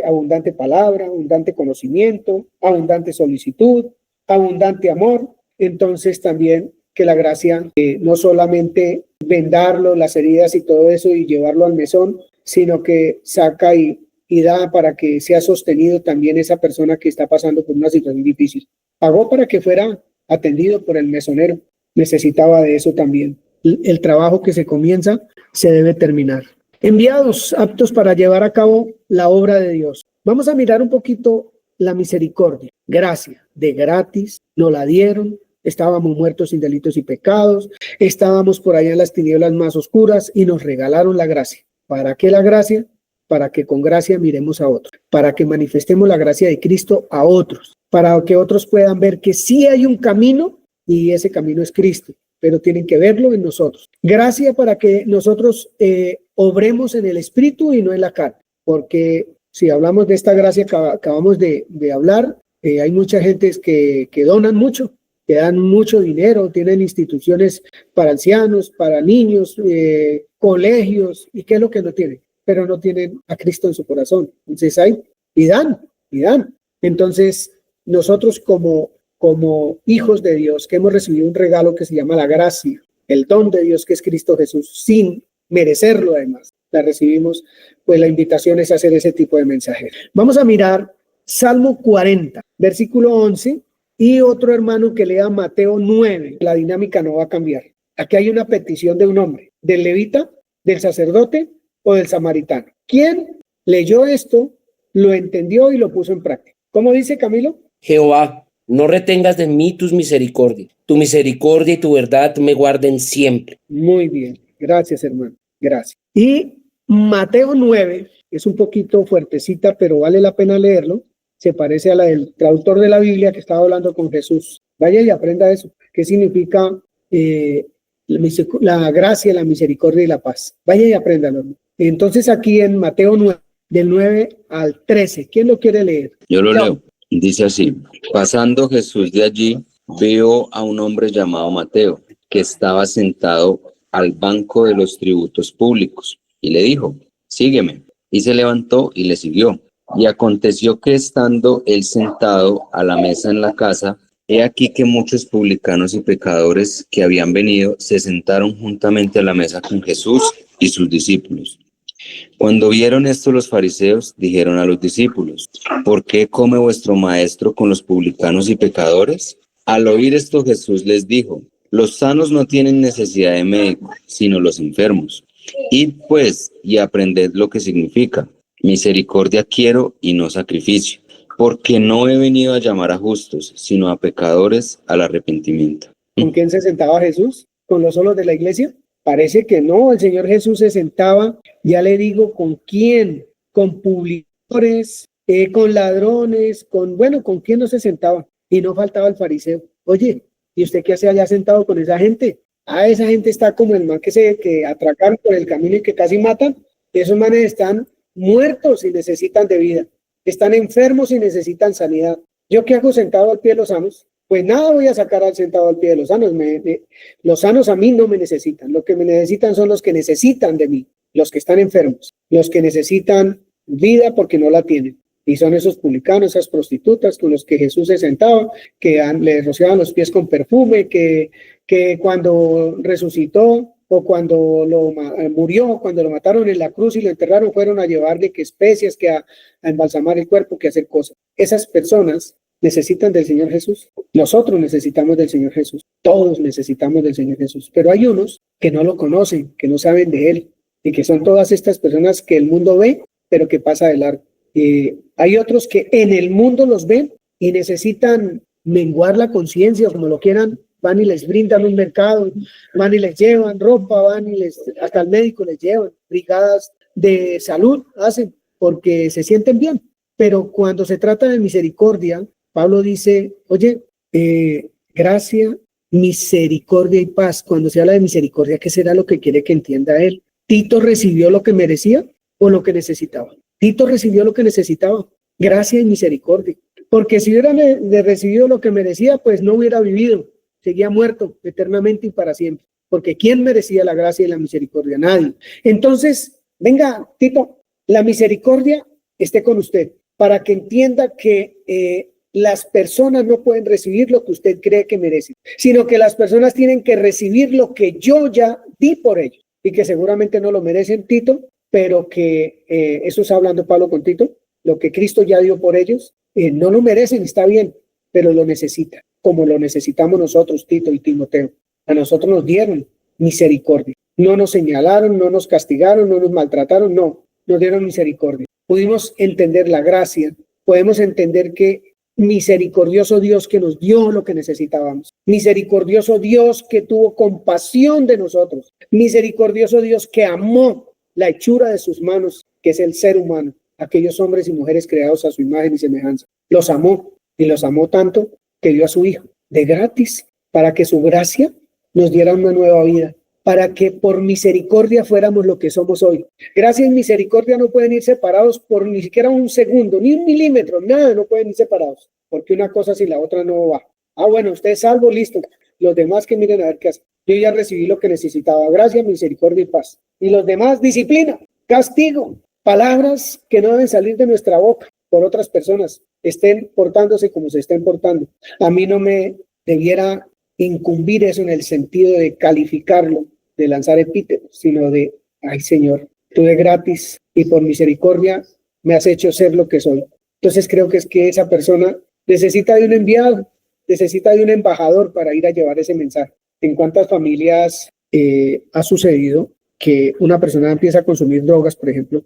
abundante palabra, abundante conocimiento, abundante solicitud, abundante amor. Entonces también que la gracia no solamente vendarlo, las heridas y todo eso y llevarlo al mesón, sino que saca y da para que sea sostenido también esa persona que está pasando por una situación difícil. Pagó para que fuera atendido por el mesonero. Necesitaba de eso también. El trabajo que se comienza se debe terminar. Enviados, aptos para llevar a cabo la obra de Dios. Vamos a mirar un poquito la misericordia. Gracia, de gratis, nos la dieron. Estábamos muertos sin delitos y pecados. Estábamos por allá en las tinieblas más oscuras y nos regalaron la gracia. ¿Para qué la gracia? Para que con gracia miremos a otros, para que manifestemos la gracia de Cristo a otros, para que otros puedan ver que sí hay un camino y ese camino es Cristo, pero tienen que verlo en nosotros. Gracia para que nosotros obremos en el Espíritu y no en la carne, porque si hablamos de esta gracia que acabamos de hablar, hay mucha gente que donan mucho, que dan mucho dinero, tienen instituciones para ancianos, para niños, colegios, ¿y qué es lo que no tienen? Pero no tienen a Cristo en su corazón. Entonces hay, y dan. Entonces, nosotros como hijos de Dios, que hemos recibido un regalo que se llama la gracia, el don de Dios que es Cristo Jesús, sin merecerlo además, la recibimos, pues la invitación es hacer ese tipo de mensajes. Vamos a mirar Salmo 40, versículo 11, y otro hermano que lea Mateo 9. La dinámica no va a cambiar. Aquí hay una petición de un hombre, del levita, del sacerdote, o del samaritano. ¿Quién leyó esto, lo entendió y lo puso en práctica? ¿Cómo dice Camilo? Jehová, no retengas de mí tus misericordias. Tu misericordia y tu verdad me guarden siempre. Muy bien. Gracias, hermano. Gracias. Y Mateo 9, es un poquito fuertecita, pero vale la pena leerlo. Se parece a la del traductor de la Biblia que estaba hablando con Jesús. Vaya y aprenda eso. ¿Qué significa la gracia, la misericordia y la paz? Vaya y apréndalo. Entonces aquí en Mateo 9, del 9 al 13, ¿quién lo quiere leer? Yo lo leo. Dice así: pasando Jesús de allí, vio a un hombre llamado Mateo, que estaba sentado al banco de los tributos públicos, y le dijo: sígueme. Y se levantó y le siguió. Y aconteció que estando él sentado a la mesa en la casa, he aquí que muchos publicanos y pecadores que habían venido se sentaron juntamente a la mesa con Jesús y sus discípulos. Cuando vieron esto los fariseos, dijeron a los discípulos: ¿por qué come vuestro maestro con los publicanos y pecadores? Al oír esto Jesús les dijo: los sanos no tienen necesidad de médico, sino los enfermos. Id pues y aprended lo que significa: misericordia quiero y no sacrificio, porque no he venido a llamar a justos, sino a pecadores al arrepentimiento. ¿Con quién se sentaba Jesús? ¿Con los solos de la iglesia? Parece que no, el Señor Jesús se sentaba, ya le digo, ¿con quién? Con publicadores, con ladrones, ¿con quién no se sentaba? Y no faltaba el fariseo. Oye, ¿y usted qué hace allá sentado con esa gente? Esa gente está como el man que atracaron por el camino y que casi matan. Esos manes están muertos y necesitan de vida. Están enfermos y necesitan sanidad. ¿Yo qué hago sentado al pie de los sanos? Pues nada voy a sacar al sentado al pie de los sanos. Los sanos a mí no me necesitan. Lo que me necesitan son los que necesitan de mí, los que están enfermos, los que necesitan vida porque no la tienen. Y son esos publicanos, esas prostitutas con los que Jesús se sentaba, que le rociaban los pies con perfume, que cuando resucitó o cuando murió, cuando lo mataron en la cruz y lo enterraron, fueron a llevarle que especias, que a embalsamar el cuerpo, que a hacer cosas. Esas personas necesitan del Señor Jesús. Nosotros necesitamos del Señor Jesús. Todos necesitamos del Señor Jesús. Pero hay unos que no lo conocen, que no saben de Él, y que son todas estas personas que el mundo ve, pero que pasa de largo. Hay otros que en el mundo los ven y necesitan menguar la conciencia, como lo quieran, van y les brindan un mercado, van y les llevan ropa, van y hasta el médico les llevan, brigadas de salud hacen, porque se sienten bien. Pero cuando se trata de misericordia, Pablo dice, oye, gracia, misericordia y paz. Cuando se habla de misericordia, ¿qué será lo que quiere que entienda él? ¿Tito recibió lo que merecía o lo que necesitaba? Tito recibió lo que necesitaba, gracia y misericordia. Porque si hubiera recibido lo que merecía, pues no hubiera vivido, seguía muerto eternamente y para siempre. Porque ¿quién merecía la gracia y la misericordia? Nadie. Entonces, venga, Tito, la misericordia esté con usted, para que entienda que las personas no pueden recibir lo que usted cree que merecen, sino que las personas tienen que recibir lo que yo ya di por ellos y que seguramente no lo merecen, Tito, pero que eso está hablando Pablo con Tito, lo que Cristo ya dio por ellos, no lo merecen, está bien, pero lo necesitan, como lo necesitamos nosotros, Tito y Timoteo. A nosotros nos dieron misericordia. No nos señalaron, no nos castigaron, no nos maltrataron, no, nos dieron misericordia. Pudimos entender la gracia, podemos entender que misericordioso Dios que nos dio lo que necesitábamos, misericordioso Dios que tuvo compasión de nosotros, misericordioso Dios que amó la hechura de sus manos, que es el ser humano, aquellos hombres y mujeres creados a su imagen y semejanza. Los amó y los amó tanto que dio a su Hijo de gratis para que su gracia nos diera una nueva vida, para que por misericordia fuéramos lo que somos hoy. Gracia y misericordia no pueden ir separados por ni siquiera un segundo, ni un milímetro, nada, no pueden ir separados, porque una cosa si la otra no va. Bueno, usted es salvo, listo. Los demás que miren a ver qué hacen. Yo ya recibí lo que necesitaba, gracia, misericordia y paz. Y los demás, disciplina, castigo, palabras que no deben salir de nuestra boca por otras personas, estén portándose como se estén portando. A mí no me debiera incumbir eso en el sentido de calificarlo, de lanzar epítetos, sino de, ay Señor, tú de gratis y por misericordia me has hecho ser lo que soy. Entonces creo que es que esa persona necesita de un enviado, necesita de un embajador para ir a llevar ese mensaje. ¿En cuántas familias ha sucedido que una persona empieza a consumir drogas, por ejemplo,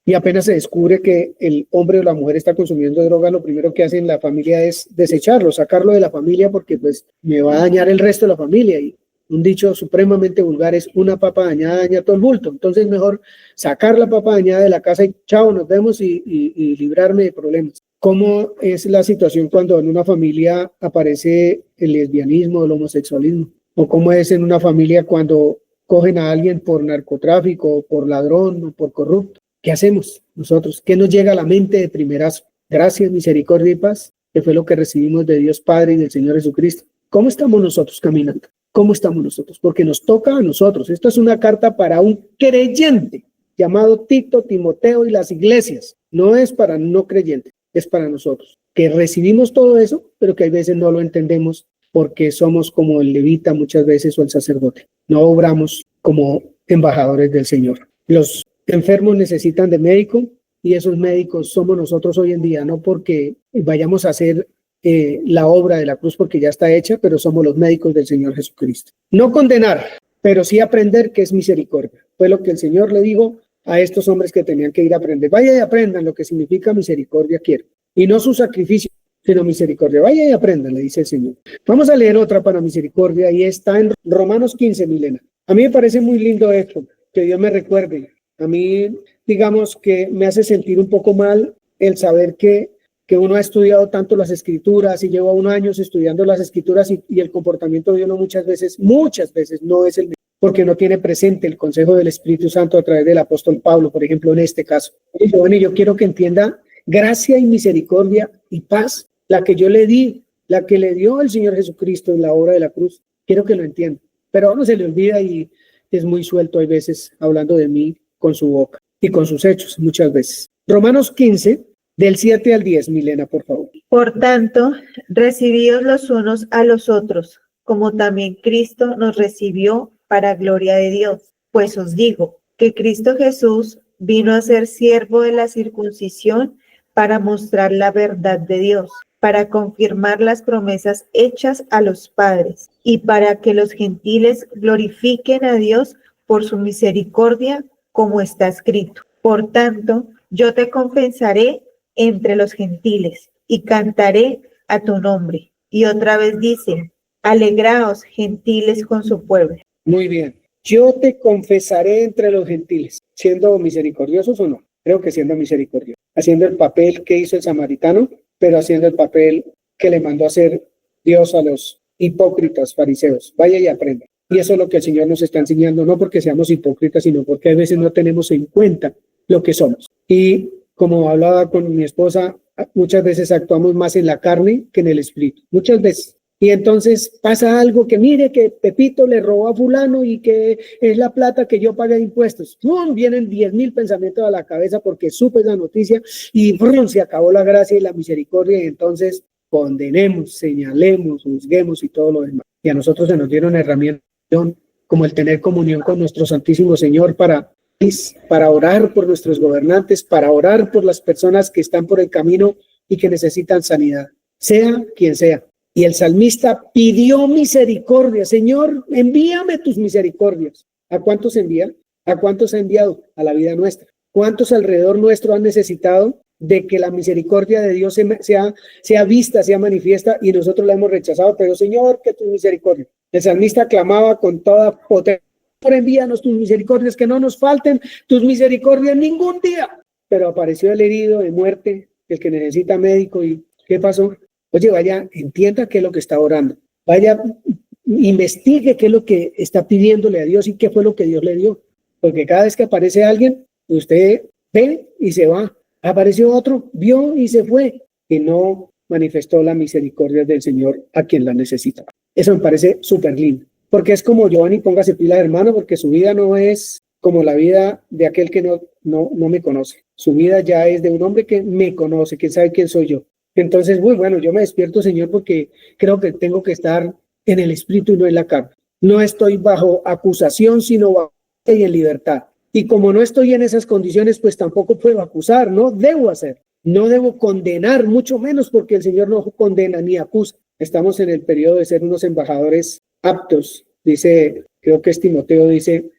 y apenas se descubre que el hombre o la mujer está consumiendo drogas, lo primero que hace en la familia es desecharlo, sacarlo de la familia porque pues me va a dañar el resto de la familia? Y un dicho supremamente vulgar es: una papa dañada daña todo el bulto. Entonces mejor sacar la papa dañada de la casa y chao, nos vemos y librarme de problemas. ¿Cómo es la situación cuando en una familia aparece el lesbianismo, el homosexualismo? ¿O cómo es en una familia cuando cogen a alguien por narcotráfico, por ladrón o por corrupto? ¿Qué hacemos nosotros? ¿Qué nos llega a la mente de primerazo? Gracias, misericordia y paz, que fue lo que recibimos de Dios Padre y del Señor Jesucristo. ¿Cómo estamos nosotros caminando? ¿Cómo estamos nosotros? Porque nos toca a nosotros. Esta es una carta para un creyente llamado Tito, Timoteo y las iglesias. No es para no creyentes, es para nosotros, que recibimos todo eso, pero que a veces no lo entendemos porque somos como el levita muchas veces o el sacerdote. No obramos como embajadores del Señor. Los enfermos necesitan de médico y esos médicos somos nosotros hoy en día, no porque vayamos a hacer la obra de la cruz porque ya está hecha, pero somos los médicos del Señor Jesucristo. No condenar, pero sí aprender que es misericordia. Fue lo que el Señor le dijo a estos hombres que tenían que ir a aprender. Vaya y aprendan lo que significa misericordia, quiero. Y no su sacrificio, sino misericordia. Vaya y aprendan, le dice el Señor. Vamos a leer otra para misericordia y está en Romanos 15, Milena. A mí me parece muy lindo esto, que Dios me recuerde. A mí, digamos que me hace sentir un poco mal el saber que uno ha estudiado tanto las escrituras y lleva unos años estudiando las escrituras y el comportamiento de uno muchas veces no es el mismo, porque no tiene presente el consejo del Espíritu Santo a través del apóstol Pablo, por ejemplo, en este caso. Y bueno, yo quiero que entienda gracia y misericordia y paz, la que yo le di, la que le dio el Señor Jesucristo en la obra de la cruz. Quiero que lo entienda, pero a uno se le olvida y es muy suelto hay veces hablando de mí con su boca y con sus hechos muchas veces. Romanos 15, del 7 al 10, Milena, por favor. Por tanto, recibíos los unos a los otros, como también Cristo nos recibió para gloria de Dios. Pues os digo que Cristo Jesús vino a ser siervo de la circuncisión para mostrar la verdad de Dios, para confirmar las promesas hechas a los padres y para que los gentiles glorifiquen a Dios por su misericordia, como está escrito. Por tanto, yo te confesaré entre los gentiles y cantaré a tu nombre. Y otra vez dice: alegraos, gentiles, con su pueblo. Muy bien. Yo te confesaré entre los gentiles. ¿Siendo misericordiosos o no? Creo que siendo misericordiosos. Haciendo el papel que hizo el samaritano, pero haciendo el papel que le mandó a hacer Dios a los hipócritas fariseos. Vaya y aprenda. Y eso es lo que el Señor nos está enseñando, no porque seamos hipócritas, sino porque a veces no tenemos en cuenta lo que somos. Y como hablaba con mi esposa, muchas veces actuamos más en la carne que en el espíritu. Muchas veces. Y entonces pasa algo que mire que Pepito le robó a fulano y que es la plata que yo pagué de impuestos. ¡Bum! Vienen 10,000 pensamientos a la cabeza porque supe la noticia y ¡brum! Se acabó la gracia y la misericordia y entonces condenemos, señalemos, juzguemos y todo lo demás. Y a nosotros se nos dieron herramientas como el tener comunión con nuestro Santísimo Señor para orar por nuestros gobernantes, para orar por las personas que están por el camino y que necesitan sanidad, sea quien sea. Y el salmista pidió misericordia. Señor, envíame tus misericordias. ¿A cuántos envía? ¿A cuántos ha enviado? A la vida nuestra. ¿Cuántos alrededor nuestro han necesitado de que la misericordia de Dios sea vista, sea manifiesta, y nosotros la hemos rechazado? Pero Señor, que tu misericordia. El salmista clamaba con toda potencia: envíanos tus misericordias, que no nos falten tus misericordias ningún día. Pero apareció el herido de muerte, el que necesita médico. ¿Y qué pasó? Oye, vaya, entienda qué es lo que está orando. Vaya, investigue qué es lo que está pidiéndole a Dios y qué fue lo que Dios le dio. Porque cada vez que aparece alguien, usted ve y se va. Apareció otro, vio y se fue. Y no manifestó la misericordia del Señor a quien la necesita. Eso me parece súper lindo. Porque es como Giovanni, póngase pila, hermano, porque su vida no es como la vida de aquel que no me conoce. Su vida ya es de un hombre que me conoce, que sabe quién soy yo. Entonces, muy bueno, yo me despierto, Señor, porque creo que tengo que estar en el espíritu y no en la carne. No estoy bajo acusación, sino bajo y en libertad. Y como no estoy en esas condiciones, pues tampoco puedo acusar, no debo hacer. No debo condenar, mucho menos, porque el Señor no condena ni acusa. Estamos en el periodo de ser unos embajadores aptos, dice, creo que es Timoteo, dice,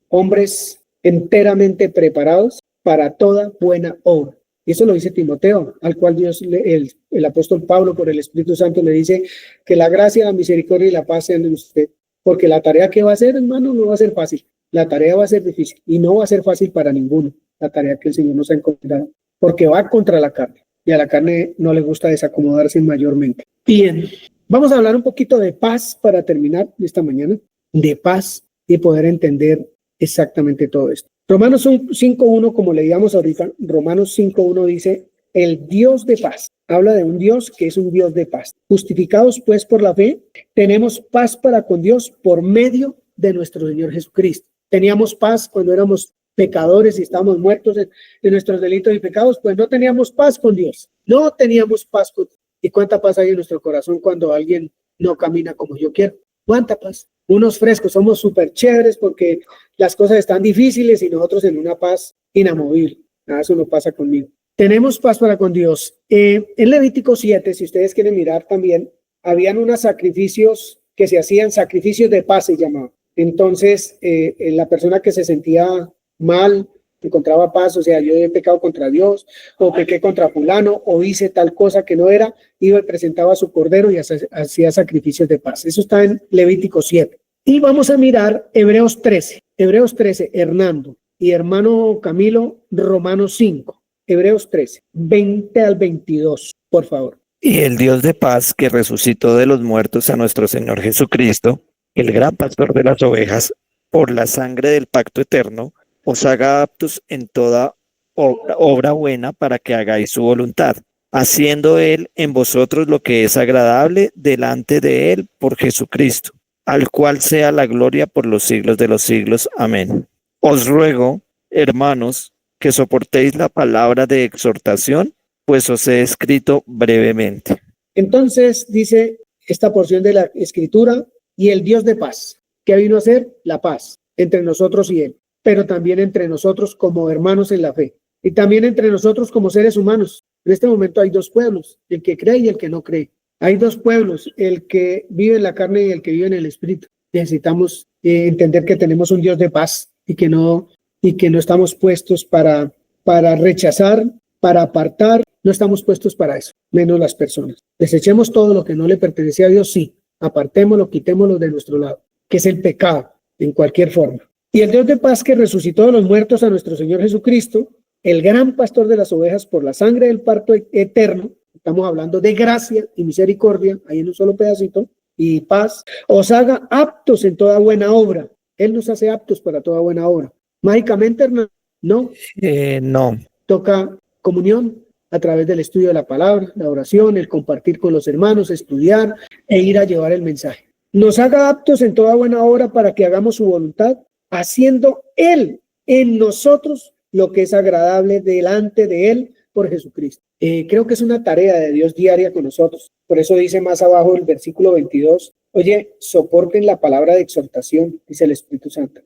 hombres enteramente preparados para toda buena obra. Y eso lo dice Timoteo, al cual Dios, el apóstol Pablo, por el Espíritu Santo, le dice que la gracia, la misericordia y la paz sean en usted. Porque la tarea que va a hacer, hermano, no va a ser fácil. La tarea va a ser difícil y no va a ser fácil para ninguno. La tarea que el Señor nos ha encomendado, porque va contra la carne. Y a la carne no le gusta desacomodarse mayormente. Bien, vamos a hablar un poquito de paz para terminar esta mañana. De paz y poder entender exactamente todo esto. Romanos 5.1, como leíamos ahorita, Romanos 5.1 dice, el Dios de paz. Habla de un Dios que es un Dios de paz. Justificados pues por la fe, tenemos paz para con Dios por medio de nuestro Señor Jesucristo. Teníamos paz cuando éramos pecadores y estábamos muertos en nuestros delitos y pecados, pues no teníamos paz con Dios. No teníamos paz con Dios. ¿Y cuánta paz hay en nuestro corazón cuando alguien no camina como yo quiero? ¿Cuánta paz? Unos frescos, somos súper chéveres porque las cosas están difíciles y nosotros en una paz inamovible. Nada, eso no pasa conmigo. Tenemos paz para con Dios. En Levítico 7, si ustedes quieren mirar también, habían unos sacrificios que se hacían, sacrificios de paz se llamaban. Entonces, la persona que se sentía mal, encontraba paz, o sea, yo he pecado contra Dios, o pequé contra fulano, o hice tal cosa que no era, iba y presentaba a su cordero y hacía sacrificios de paz. Eso está en Levítico 7. Y vamos a mirar Hebreos 13. Hebreos 13, Hernando y hermano Camilo, Romanos 5. Hebreos 13, 20 al 22, por favor. Y el Dios de paz, que resucitó de los muertos a nuestro Señor Jesucristo, el gran pastor de las ovejas, por la sangre del pacto eterno, os haga aptos en toda obra buena para que hagáis su voluntad, haciendo Él en vosotros lo que es agradable delante de Él por Jesucristo, al cual sea la gloria por los siglos de los siglos. Amén. Os ruego, hermanos, que soportéis la palabra de exhortación, pues os he escrito brevemente. Entonces dice esta porción de la Escritura, y el Dios de paz, que vino a ser la paz entre nosotros y Él, pero también entre nosotros como hermanos en la fe, y también entre nosotros como seres humanos. En este momento hay dos pueblos, el que cree y el que no cree. Hay dos pueblos, el que vive en la carne y el que vive en el espíritu. Necesitamos entender que tenemos un Dios de paz y que no estamos puestos para rechazar, para apartar, no estamos puestos para eso, menos las personas. Desechemos todo lo que no le pertenece a Dios, sí, apartémoslo, quitémoslo de nuestro lado, que es el pecado en cualquier forma. Y el Dios de paz que resucitó de los muertos a nuestro Señor Jesucristo, el gran pastor de las ovejas por la sangre del pacto eterno, estamos hablando de gracia y misericordia, ahí en un solo pedacito, y paz, os haga aptos en toda buena obra. Él nos hace aptos para toda buena obra. Mágicamente, hermano, no. No. Toca comunión a través del estudio de la palabra, la oración, el compartir con los hermanos, estudiar e ir a llevar el mensaje. Nos haga aptos en toda buena obra para que hagamos su voluntad, haciendo Él en nosotros lo que es agradable delante de Él por Jesucristo. Creo que es una tarea de Dios diaria con nosotros. Por eso dice más abajo el versículo 22, Oye, soporten la palabra de exhortación, dice el Espíritu Santo,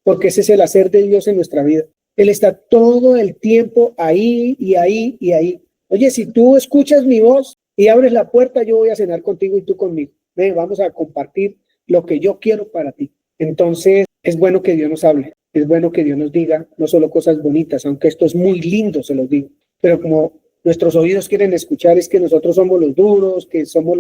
porque ese es el hacer de Dios en nuestra vida. Él está todo el tiempo ahí y ahí y ahí. Oye, si tú escuchas mi voz y abres la puerta, yo voy a cenar contigo y tú conmigo. Ven, vamos a compartir lo que yo quiero para ti. Entonces, es bueno que Dios nos hable, es bueno que Dios nos diga no solo cosas bonitas, aunque esto es muy lindo, se los digo, pero como nuestros oídos quieren escuchar es que nosotros somos los duros, que somos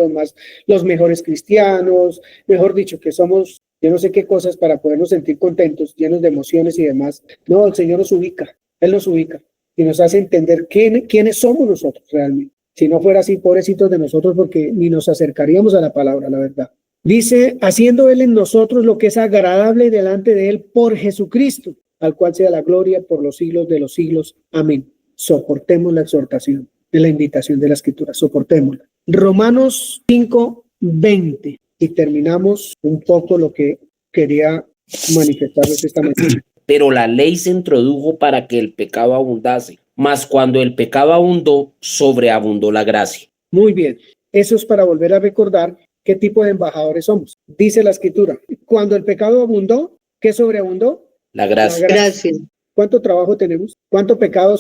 los mejores cristianos, mejor dicho, que somos yo no sé qué cosas para podernos sentir contentos, llenos de emociones y demás. No, el Señor nos ubica, Él nos ubica y nos hace entender quiénes somos nosotros realmente. Si no fuera así, pobrecitos de nosotros, porque ni nos acercaríamos a la palabra, la verdad. Dice, haciendo Él en nosotros lo que es agradable delante de Él por Jesucristo, al cual sea la gloria por los siglos de los siglos. Amén. Soportemos la exhortación de la invitación de la Escritura, soportémosla. Romanos 5:20. Y terminamos un poco lo que quería manifestarles esta mañana. Pero la ley se introdujo para que el pecado abundase, mas cuando el pecado abundó, sobreabundó la gracia. Muy bien, eso es para volver a recordar qué tipo de embajadores somos. Dice la Escritura, cuando el pecado abundó, ¿qué sobreabundó? La gracia. Gracias. ¿Cuánto trabajo tenemos? ¿Cuánto pecado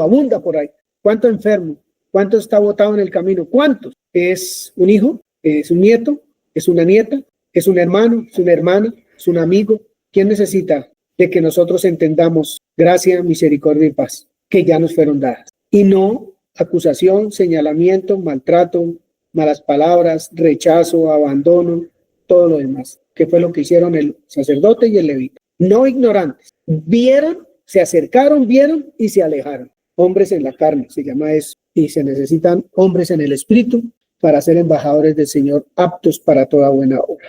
abunda por ahí? ¿Cuánto enfermo? ¿Cuánto está botado en el camino? ¿Cuántos? ¿Es un hijo? ¿Es un nieto? ¿Es una nieta? ¿Es un hermano? ¿Es una hermana? ¿Es un amigo? ¿Quién necesita de que nosotros entendamos gracia, misericordia y paz que ya nos fueron dadas? Y no acusación, señalamiento, maltrato, malas palabras, rechazo, abandono, todo lo demás, que fue lo que hicieron el sacerdote y el levita. No ignorantes. Vieron, se acercaron, vieron y se alejaron. Hombres en la carne, se llama eso. Y se necesitan hombres en el espíritu para ser embajadores del Señor, aptos para toda buena obra.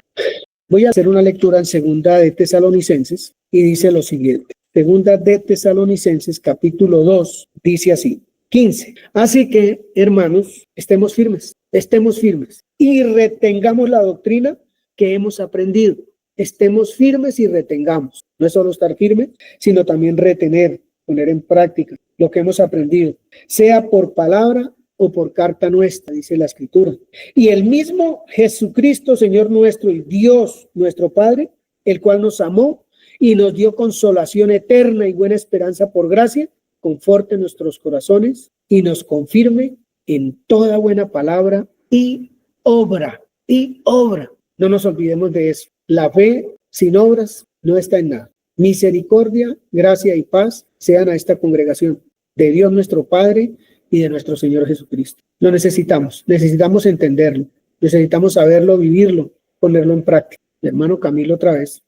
Voy a hacer una lectura en Segunda de Tesalonicenses y dice lo siguiente. Segunda de Tesalonicenses, capítulo 2, dice así, 15. Así que, hermanos, estemos firmes y retengamos la doctrina que hemos aprendido. Estemos firmes y retengamos. No es solo estar firme, sino también retener, poner en práctica lo que hemos aprendido, sea por palabra o por carta nuestra, dice la Escritura. Y el mismo Jesucristo, Señor nuestro y Dios nuestro Padre, el cual nos amó y nos dio consolación eterna y buena esperanza por gracia, conforte nuestros corazones y nos confirme en toda buena palabra y obra. No nos olvidemos de eso. La fe sin obras no está en nada. Misericordia, gracia y paz sean a esta congregación de Dios nuestro Padre y de nuestro Señor Jesucristo. Lo necesitamos entenderlo, necesitamos saberlo, vivirlo, ponerlo en práctica. El hermano Camilo otra vez.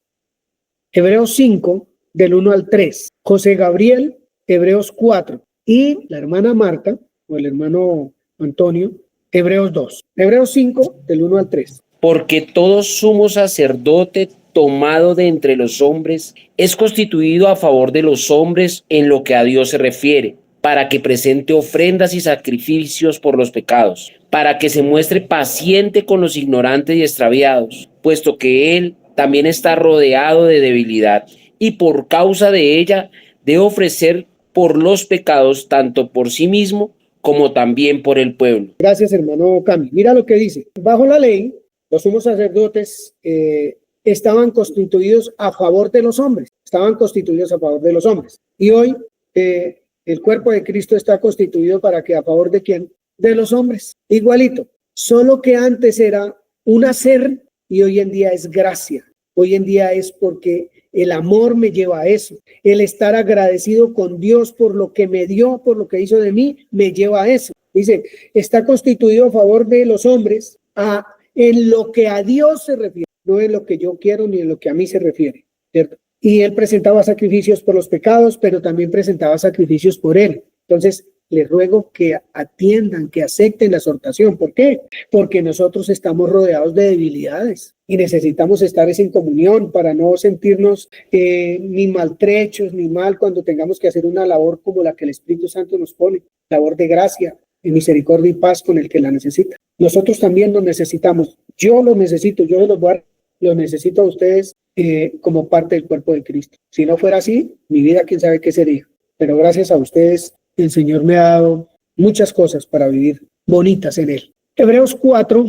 Hebreos 5, del 1 al 3. José Gabriel, Hebreos 4. Y la hermana Marta, o el hermano Antonio, Hebreos 2. Hebreos 5, del 1 al 3. Porque todo sumo sacerdote tomado de entre los hombres es constituido a favor de los hombres en lo que a Dios se refiere, para que presente ofrendas y sacrificios por los pecados, para que se muestre paciente con los ignorantes y extraviados, puesto que él también está rodeado de debilidad, y por causa de ella debe ofrecer por los pecados tanto por sí mismo como también por el pueblo. Gracias, hermano Cami. Mira lo que dice. Bajo la ley, los sumos sacerdotes estaban constituidos a favor de los hombres. Y hoy el cuerpo de Cristo está constituido para que a favor de quién? De los hombres. Igualito. Solo que antes era un hacer y hoy en día es gracia. Hoy en día es porque el amor me lleva a eso. El estar agradecido con Dios por lo que me dio, por lo que hizo de mí, me lleva a eso. Dice, está constituido a favor de los hombres en lo que a Dios se refiere, no en lo que yo quiero ni en lo que a mí se refiere, ¿cierto? Y él presentaba sacrificios por los pecados, pero también presentaba sacrificios por él. Entonces, les ruego que atiendan, que acepten la exhortación. ¿Por qué? Porque nosotros estamos rodeados de debilidades y necesitamos estar en comunión para no sentirnos ni maltrechos ni mal cuando tengamos que hacer una labor como la que el Espíritu Santo nos pone, labor de gracia, de misericordia y paz con el que la necesita. Nosotros también los necesitamos. Yo los necesito, los necesito a ustedes como parte del cuerpo de Cristo. Si no fuera así, mi vida quién sabe qué sería. Pero gracias a ustedes, el Señor me ha dado muchas cosas para vivir bonitas en Él. Hebreos 4,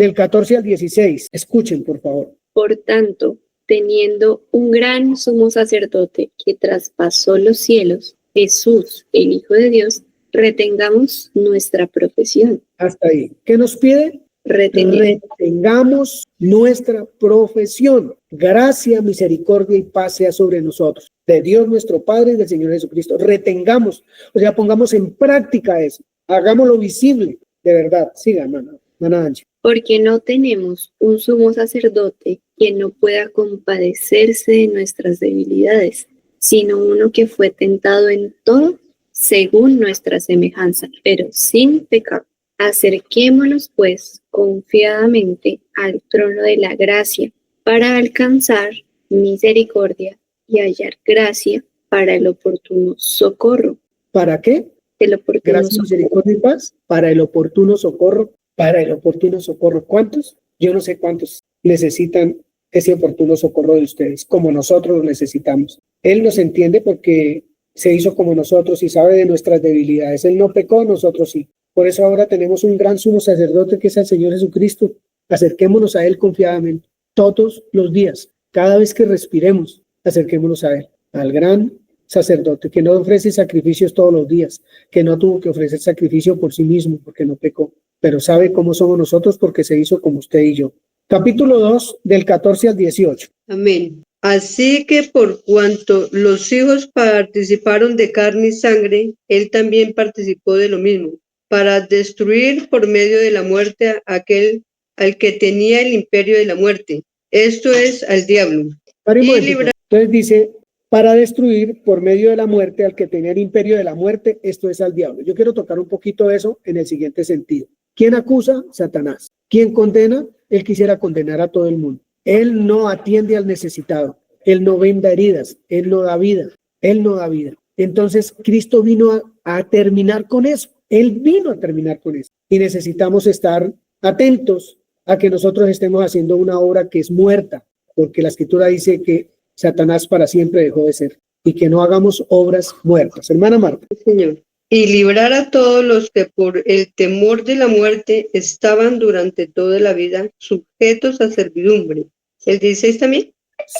del 14 al 16. Escuchen, por favor. Por tanto, teniendo un gran sumo sacerdote que traspasó los cielos, Jesús, el Hijo de Dios, retengamos nuestra profesión. Hasta ahí. ¿Qué nos pide? Retengamos nuestra profesión. Gracia, misericordia y paz sea sobre nosotros, de Dios nuestro Padre y del Señor Jesucristo. Retengamos, o sea, pongamos en práctica eso. Hagámoslo visible, de verdad. Siga, hermana Angie. Porque no tenemos un sumo sacerdote que no pueda compadecerse de nuestras debilidades, sino uno que fue tentado en todo según nuestra semejanza, pero sin pecado. Acerquémonos, pues, confiadamente al trono de la gracia para alcanzar misericordia y hallar gracia para el oportuno socorro. ¿Para qué? El oportuno Gracia, misericordia y paz. Para el oportuno socorro. Para el oportuno socorro. ¿Cuántos? Yo no sé cuántos necesitan ese oportuno socorro de ustedes, como nosotros lo necesitamos. Él nos entiende porque se hizo como nosotros y sabe de nuestras debilidades. Él no pecó, nosotros sí. Por eso ahora tenemos un gran sumo sacerdote que es el Señor Jesucristo. Acerquémonos a Él confiadamente todos los días. Cada vez que respiremos, acerquémonos a Él, al gran sacerdote que no ofrece sacrificios todos los días, que no tuvo que ofrecer sacrificio por sí mismo porque no pecó, pero sabe cómo somos nosotros porque se hizo como usted y yo. Capítulo 2, del 14 al 18. Amén. Así que por cuanto los hijos participaron de carne y sangre, él también participó de lo mismo, para destruir por medio de la muerte a aquel al que tenía el imperio de la muerte, esto es, al diablo. Entonces dice, para destruir por medio de la muerte al que tenía el imperio de la muerte, esto es, al diablo. Yo quiero tocar un poquito eso en el siguiente sentido. ¿Quién acusa? Satanás. ¿Quién condena? Él quisiera condenar a todo el mundo. Él no atiende al necesitado. Él no venda heridas. Él no da vida. Él no da vida. Entonces, Cristo vino a terminar con eso. Él vino a terminar con eso. Y necesitamos estar atentos a que nosotros estemos haciendo una obra que es muerta, porque la Escritura dice que Satanás para siempre dejó de ser, y que no hagamos obras muertas. Hermana Marta. Señor. Y librar a todos los que por el temor de la muerte estaban durante toda la vida sujetos a servidumbre. ¿El 16 también?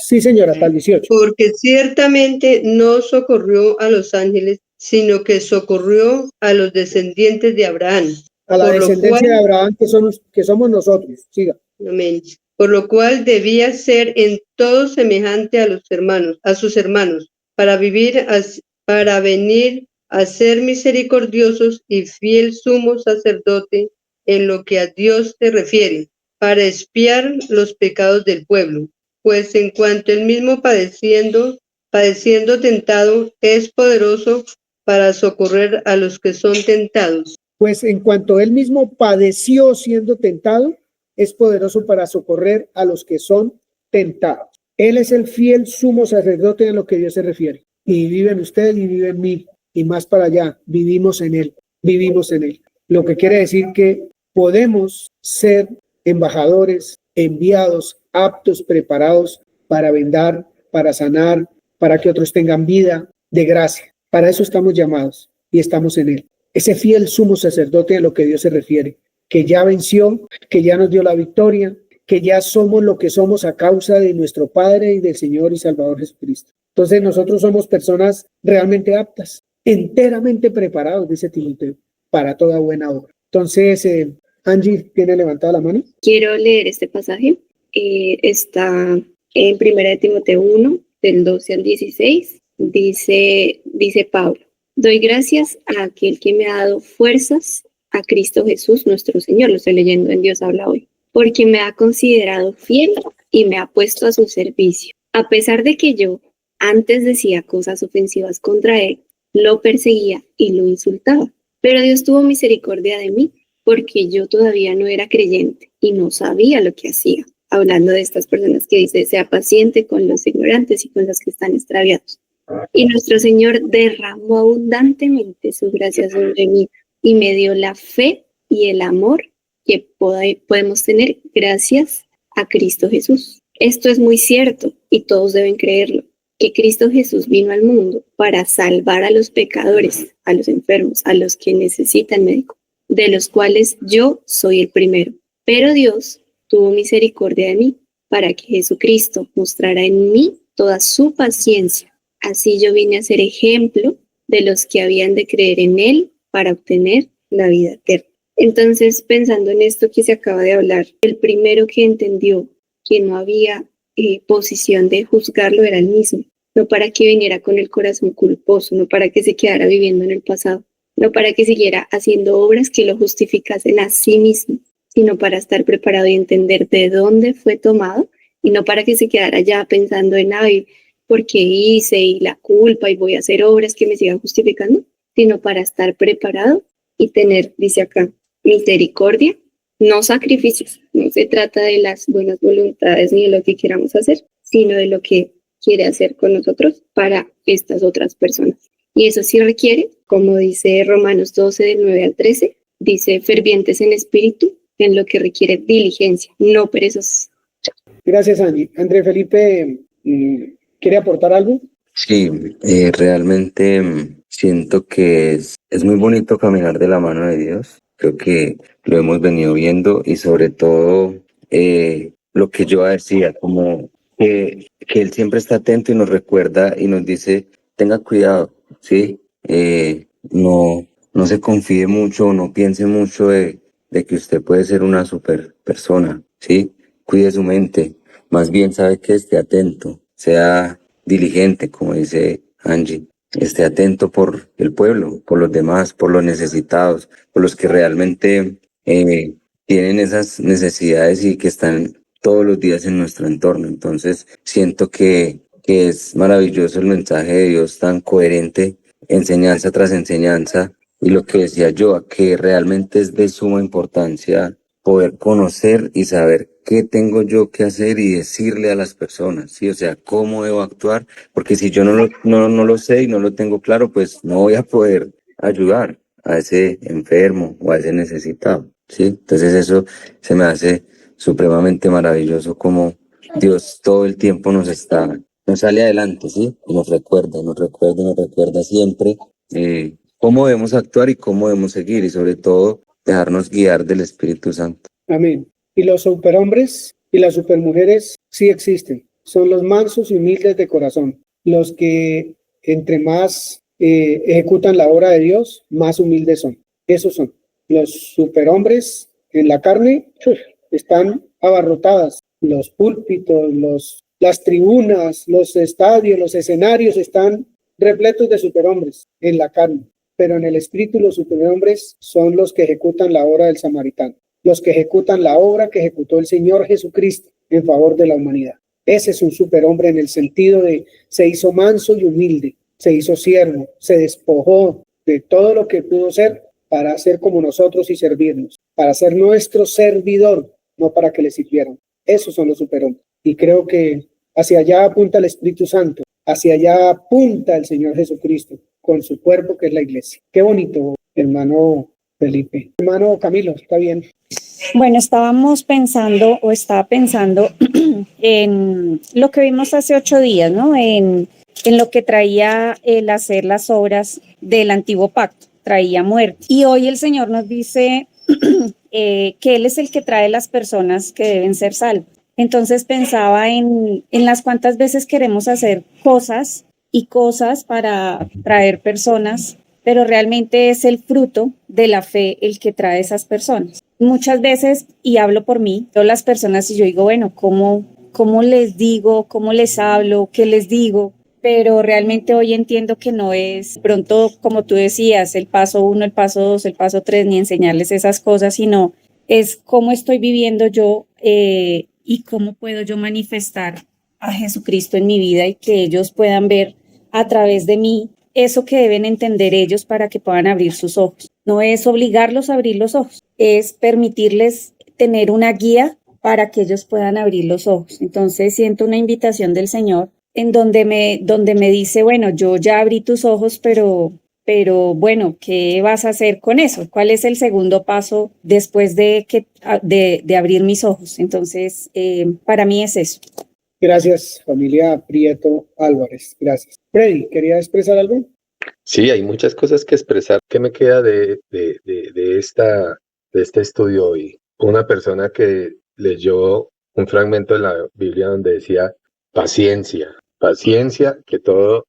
Sí, señora, hasta el 18. Porque ciertamente no socorrió a los ángeles, sino que socorrió a los descendientes de Abraham. A la descendencia de Abraham que somos nosotros. Siga. Amén. Por lo cual debía ser en todo semejante a los hermanos, a sus hermanos, para venir a ser misericordiosos y fiel sumo sacerdote en lo que a Dios se refiere, para expiar los pecados del pueblo. Pues en cuanto él mismo padeciendo tentado, es poderoso para socorrer a los que son tentados. Pues en cuanto él mismo padeció siendo tentado, es poderoso para socorrer a los que son tentados. Él es el fiel sumo sacerdote en lo que Dios se refiere. Y vive en usted y vive en mí. Y más para allá, vivimos en Él. Lo que quiere decir que podemos ser embajadores, enviados, aptos, preparados para vendar, para sanar, para que otros tengan vida de gracia. Para eso estamos llamados y estamos en Él. Ese fiel sumo sacerdote a lo que Dios se refiere, que ya venció, que ya nos dio la victoria, que ya somos lo que somos a causa de nuestro Padre y del Señor y Salvador Jesucristo. Entonces nosotros somos personas realmente aptas, enteramente preparados, dice Timoteo, para toda buena obra. Entonces, Angie, ¿tiene levantada la mano? Quiero leer este pasaje. Está en 1 Timoteo 1, del 12 al 16. Dice Pablo: doy gracias a aquel que me ha dado fuerzas, a Cristo Jesús nuestro Señor. Lo estoy leyendo en Dios Habla Hoy. Porque me ha considerado fiel y me ha puesto a su servicio. A pesar de que yo antes decía cosas ofensivas contra él, lo perseguía y lo insultaba. Pero Dios tuvo misericordia de mí, porque yo todavía no era creyente y no sabía lo que hacía. Hablando de estas personas que dice, sea paciente con los ignorantes y con los que están extraviados. Y nuestro Señor derramó abundantemente su gracia sobre mí y me dio la fe y el amor que podemos tener gracias a Cristo Jesús. Esto es muy cierto y todos deben creerlo, que Cristo Jesús vino al mundo para salvar a los pecadores, a los enfermos, a los que necesitan médico, de los cuales yo soy el primero. Pero Dios tuvo misericordia de mí, para que Jesucristo mostrara en mí toda su paciencia. Así yo vine a ser ejemplo de los que habían de creer en Él para obtener la vida eterna. Entonces, pensando en esto que se acaba de hablar, el primero que entendió que no había posición de juzgarlo era él mismo, no para que viniera con el corazón culposo, no para que se quedara viviendo en el pasado, no para que siguiera haciendo obras que lo justificasen a sí mismo, sino para estar preparado y entender de dónde fue tomado, y no para que se quedara ya pensando en, ay, ¿por qué hice? Y la culpa, y voy a hacer obras que me sigan justificando, sino para estar preparado y tener, dice acá, misericordia, no sacrificios. No se trata de las buenas voluntades ni de lo que queramos hacer, sino de lo que quiere hacer con nosotros para estas otras personas. Y eso sí requiere, como dice Romanos 12, del 9 al 13, dice fervientes en espíritu, en lo que requiere diligencia, no perezosos. Gracias, Angie. André Felipe, ¿quiere aportar algo? Sí, realmente siento que es muy bonito caminar de la mano de Dios. Creo que lo hemos venido viendo y sobre todo lo que yo decía, como que Él siempre está atento y nos recuerda y nos dice, tenga cuidado, ¿sí? No se confíe mucho, no piense mucho de que usted puede ser una super persona, ¿sí? Cuide su mente, más bien sabe que esté atento, sea diligente, como dice Angie, esté atento por el pueblo, por los demás, por los necesitados, por los que realmente tienen esas necesidades y que están todos los días en nuestro entorno. Entonces, siento que es maravilloso el mensaje de Dios tan coherente, enseñanza tras enseñanza, y lo que decía yo, que realmente es de suma importancia poder conocer y saber qué tengo yo que hacer y decirle a las personas, ¿sí? O sea, cómo debo actuar, porque si yo no lo sé y no lo tengo claro, pues no voy a poder ayudar a ese enfermo o a ese necesitado, ¿sí? Entonces eso se me hace supremamente maravilloso, como Dios todo el tiempo nos sale adelante, ¿sí? Y nos recuerda siempre cómo debemos actuar y cómo debemos seguir, y sobre todo dejarnos guiar del Espíritu Santo. Amén. Y los superhombres y las supermujeres sí existen. Son los mansos y humildes de corazón. Los que entre más ejecutan la obra de Dios, más humildes son. Esos son. Los superhombres en la carne están abarrotadas. Los púlpitos, las tribunas, los estadios, los escenarios están repletos de superhombres en la carne. Pero en el espíritu los superhombres son los que ejecutan la obra del samaritano, los que ejecutan la obra que ejecutó el Señor Jesucristo en favor de la humanidad. Ese es un superhombre en el sentido de se hizo manso y humilde, se hizo siervo, se despojó de todo lo que pudo ser para ser como nosotros y servirnos, para ser nuestro servidor, no para que le sirvieran. Esos son los superhombres. Y creo que hacia allá apunta el Espíritu Santo, hacia allá apunta el Señor Jesucristo con su cuerpo, que es la iglesia. Qué bonito, hermano Felipe. Hermano Camilo, está bien. Bueno, estaba pensando en lo que vimos hace 8 días, ¿no? En lo que traía el hacer las obras del antiguo pacto, traía muerte. Y hoy el Señor nos dice que Él es el que trae las personas que deben ser salvas. Entonces pensaba en las cuantas veces queremos hacer cosas y cosas para traer personas, pero realmente es el fruto de la fe el que trae esas personas. Muchas veces, y hablo por mí, yo las personas y yo digo, bueno, ¿cómo les digo? ¿Cómo les hablo? ¿Qué les digo? Pero realmente hoy entiendo que no es pronto, como tú decías, el paso 1, el paso 2, el paso 3, ni enseñarles esas cosas, sino es cómo estoy viviendo yo y cómo puedo yo manifestar a Jesucristo en mi vida y que ellos puedan ver a través de mí eso que deben entender ellos para que puedan abrir sus ojos. No es obligarlos a abrir los ojos, es permitirles tener una guía para que ellos puedan abrir los ojos. Entonces siento una invitación del Señor en donde me dice, bueno, yo ya abrí tus ojos, pero bueno, ¿qué vas a hacer con eso? ¿Cuál es el segundo paso después de abrir mis ojos? Entonces, para mí es eso. Gracias, familia Prieto Álvarez. Gracias. Freddy, ¿quería expresar algo? Sí, hay muchas cosas que expresar. ¿Qué me queda de este estudio hoy? una persona que leyó un fragmento de la Biblia donde decía paciencia, paciencia que todo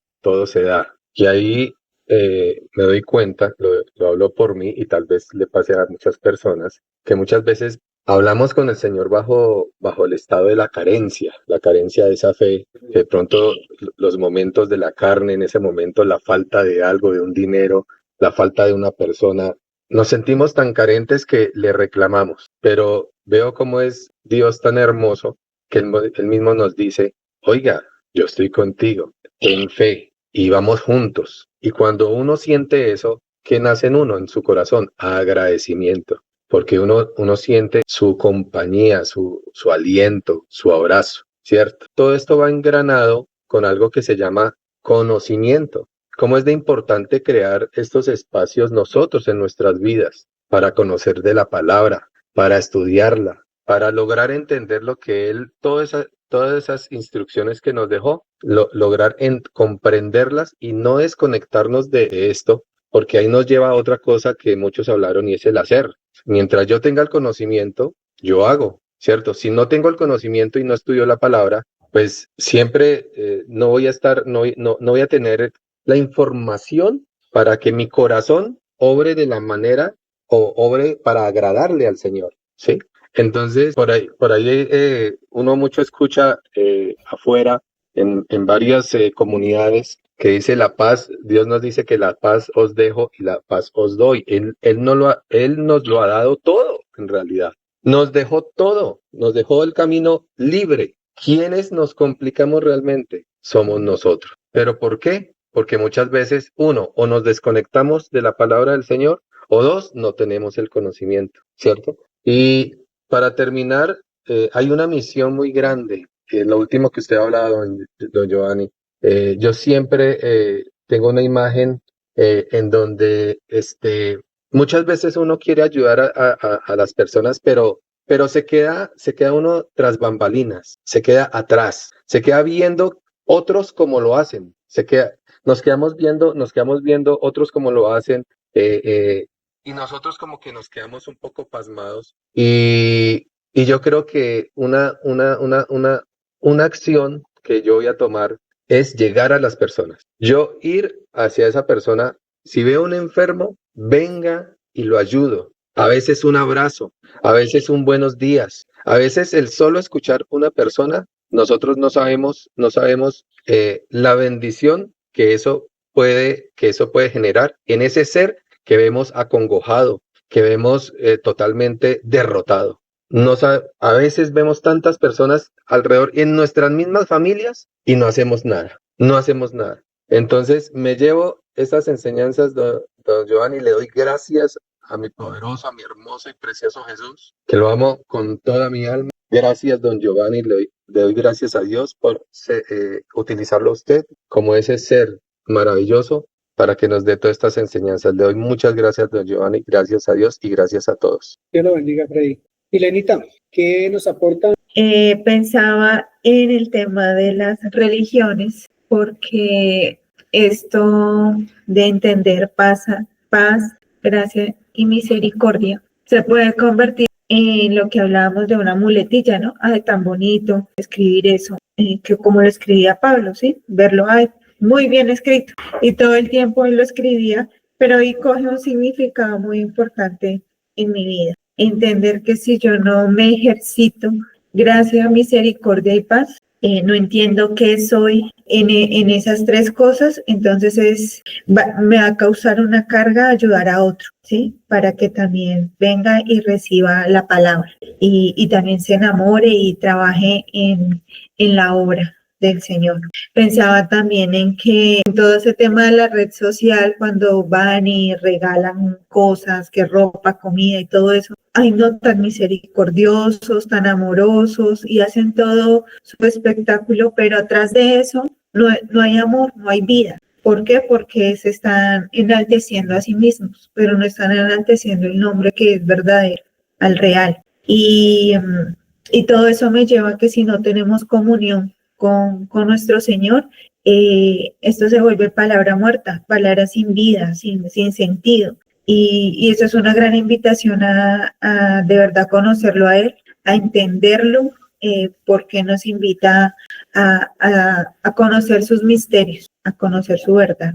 se da. Y ahí me doy cuenta, lo hablo por mí y tal vez le pase a muchas personas, que muchas veces hablamos con el Señor bajo el estado de la carencia de esa fe, que de pronto los momentos de la carne, en ese momento la falta de algo, de un dinero, la falta de una persona, nos sentimos tan carentes que le reclamamos, pero veo cómo es Dios tan hermoso que él mismo nos dice, oiga, yo estoy contigo, ten fe y vamos juntos. Y cuando uno siente eso, ¿qué nace en uno, en su corazón? Agradecimiento, porque uno siente su compañía, su aliento, su abrazo, ¿cierto? Todo esto va engranado con algo que se llama conocimiento. ¿Cómo es de importante crear estos espacios nosotros en nuestras vidas para conocer de la palabra, para estudiarla, para lograr entender lo que Él, todas esas instrucciones que nos dejó, lograr comprenderlas y no desconectarnos de esto, porque ahí nos lleva a otra cosa que muchos hablaron y es el hacer. Mientras yo tenga el conocimiento, yo hago, ¿cierto? Si no tengo el conocimiento y no estudio la palabra, pues siempre no voy a tener la información para que mi corazón obre de la manera o obre para agradarle al Señor, ¿sí? Entonces, por ahí uno mucho escucha afuera en varias comunidades que dice la paz, Dios nos dice que la paz os dejo y la paz os doy. Él nos lo ha dado todo, en realidad. Nos dejó todo, nos dejó el camino libre. ¿Quiénes nos complicamos realmente? Somos nosotros. ¿Pero por qué? Porque muchas veces, uno, o nos desconectamos de la palabra del Señor, o dos, no tenemos el conocimiento, ¿cierto? Y para terminar, hay una misión muy grande, lo último que usted ha hablado, don Giovanni. Yo siempre tengo una imagen en donde muchas veces uno quiere ayudar a las personas, pero se queda uno tras bambalinas, se queda atrás, se queda viendo otros como lo hacen, nos quedamos viendo otros como lo hacen, y nosotros como que nos quedamos un poco pasmados. Y yo creo que una acción que yo voy a tomar es llegar a las personas. Yo ir hacia esa persona, si veo un enfermo, venga y lo ayudo. A veces un abrazo, a veces un buenos días, a veces el solo escuchar una persona, nosotros no sabemos la bendición que eso puede generar en ese ser que vemos acongojado, que vemos totalmente derrotado. A veces vemos tantas personas alrededor en nuestras mismas familias y no hacemos nada. Entonces me llevo esas enseñanzas, don Giovanni, y le doy gracias a mi poderoso, a mi hermoso y precioso Jesús, que lo amo con toda mi alma. Gracias, don Giovanni, le doy gracias a Dios por utilizarlo a usted como ese ser maravilloso para que nos dé todas estas enseñanzas. Le doy muchas gracias, don Giovanni, gracias a Dios y gracias a todos. Dios lo bendiga, Freddy. Y Lenita, ¿qué nos aporta? Pensaba en el tema de las religiones, porque esto de entender paz, gracia y misericordia se puede convertir en lo que hablábamos de una muletilla, ¿no? Ay, tan bonito escribir eso, que como lo escribía Pablo, ¿sí? Verlo, ay, muy bien escrito. Y todo el tiempo él lo escribía, pero hoy coge un significado muy importante en mi vida. Entender que si yo no me ejercito gracia, misericordia y paz, no entiendo qué soy en esas tres cosas, entonces me va a causar una carga ayudar a otro, ¿sí? Para que también venga y reciba la palabra y también se enamore y trabaje en la obra del Señor. Pensaba también en que en todo ese tema de la red social, cuando van y regalan cosas, que ropa, comida y todo eso, ay, no, tan misericordiosos, tan amorosos y hacen todo su espectáculo, pero atrás de eso no hay amor, no hay vida. ¿Por qué? Porque se están enalteciendo a sí mismos, pero no están enalteciendo el nombre que es verdadero, al real. Y todo eso me lleva a que si no tenemos comunión con nuestro Señor, esto se vuelve palabra muerta, palabra sin vida, sin sentido. Y eso es una gran invitación a de verdad conocerlo a Él, a entenderlo, porque nos invita a conocer sus misterios, a conocer su verdad.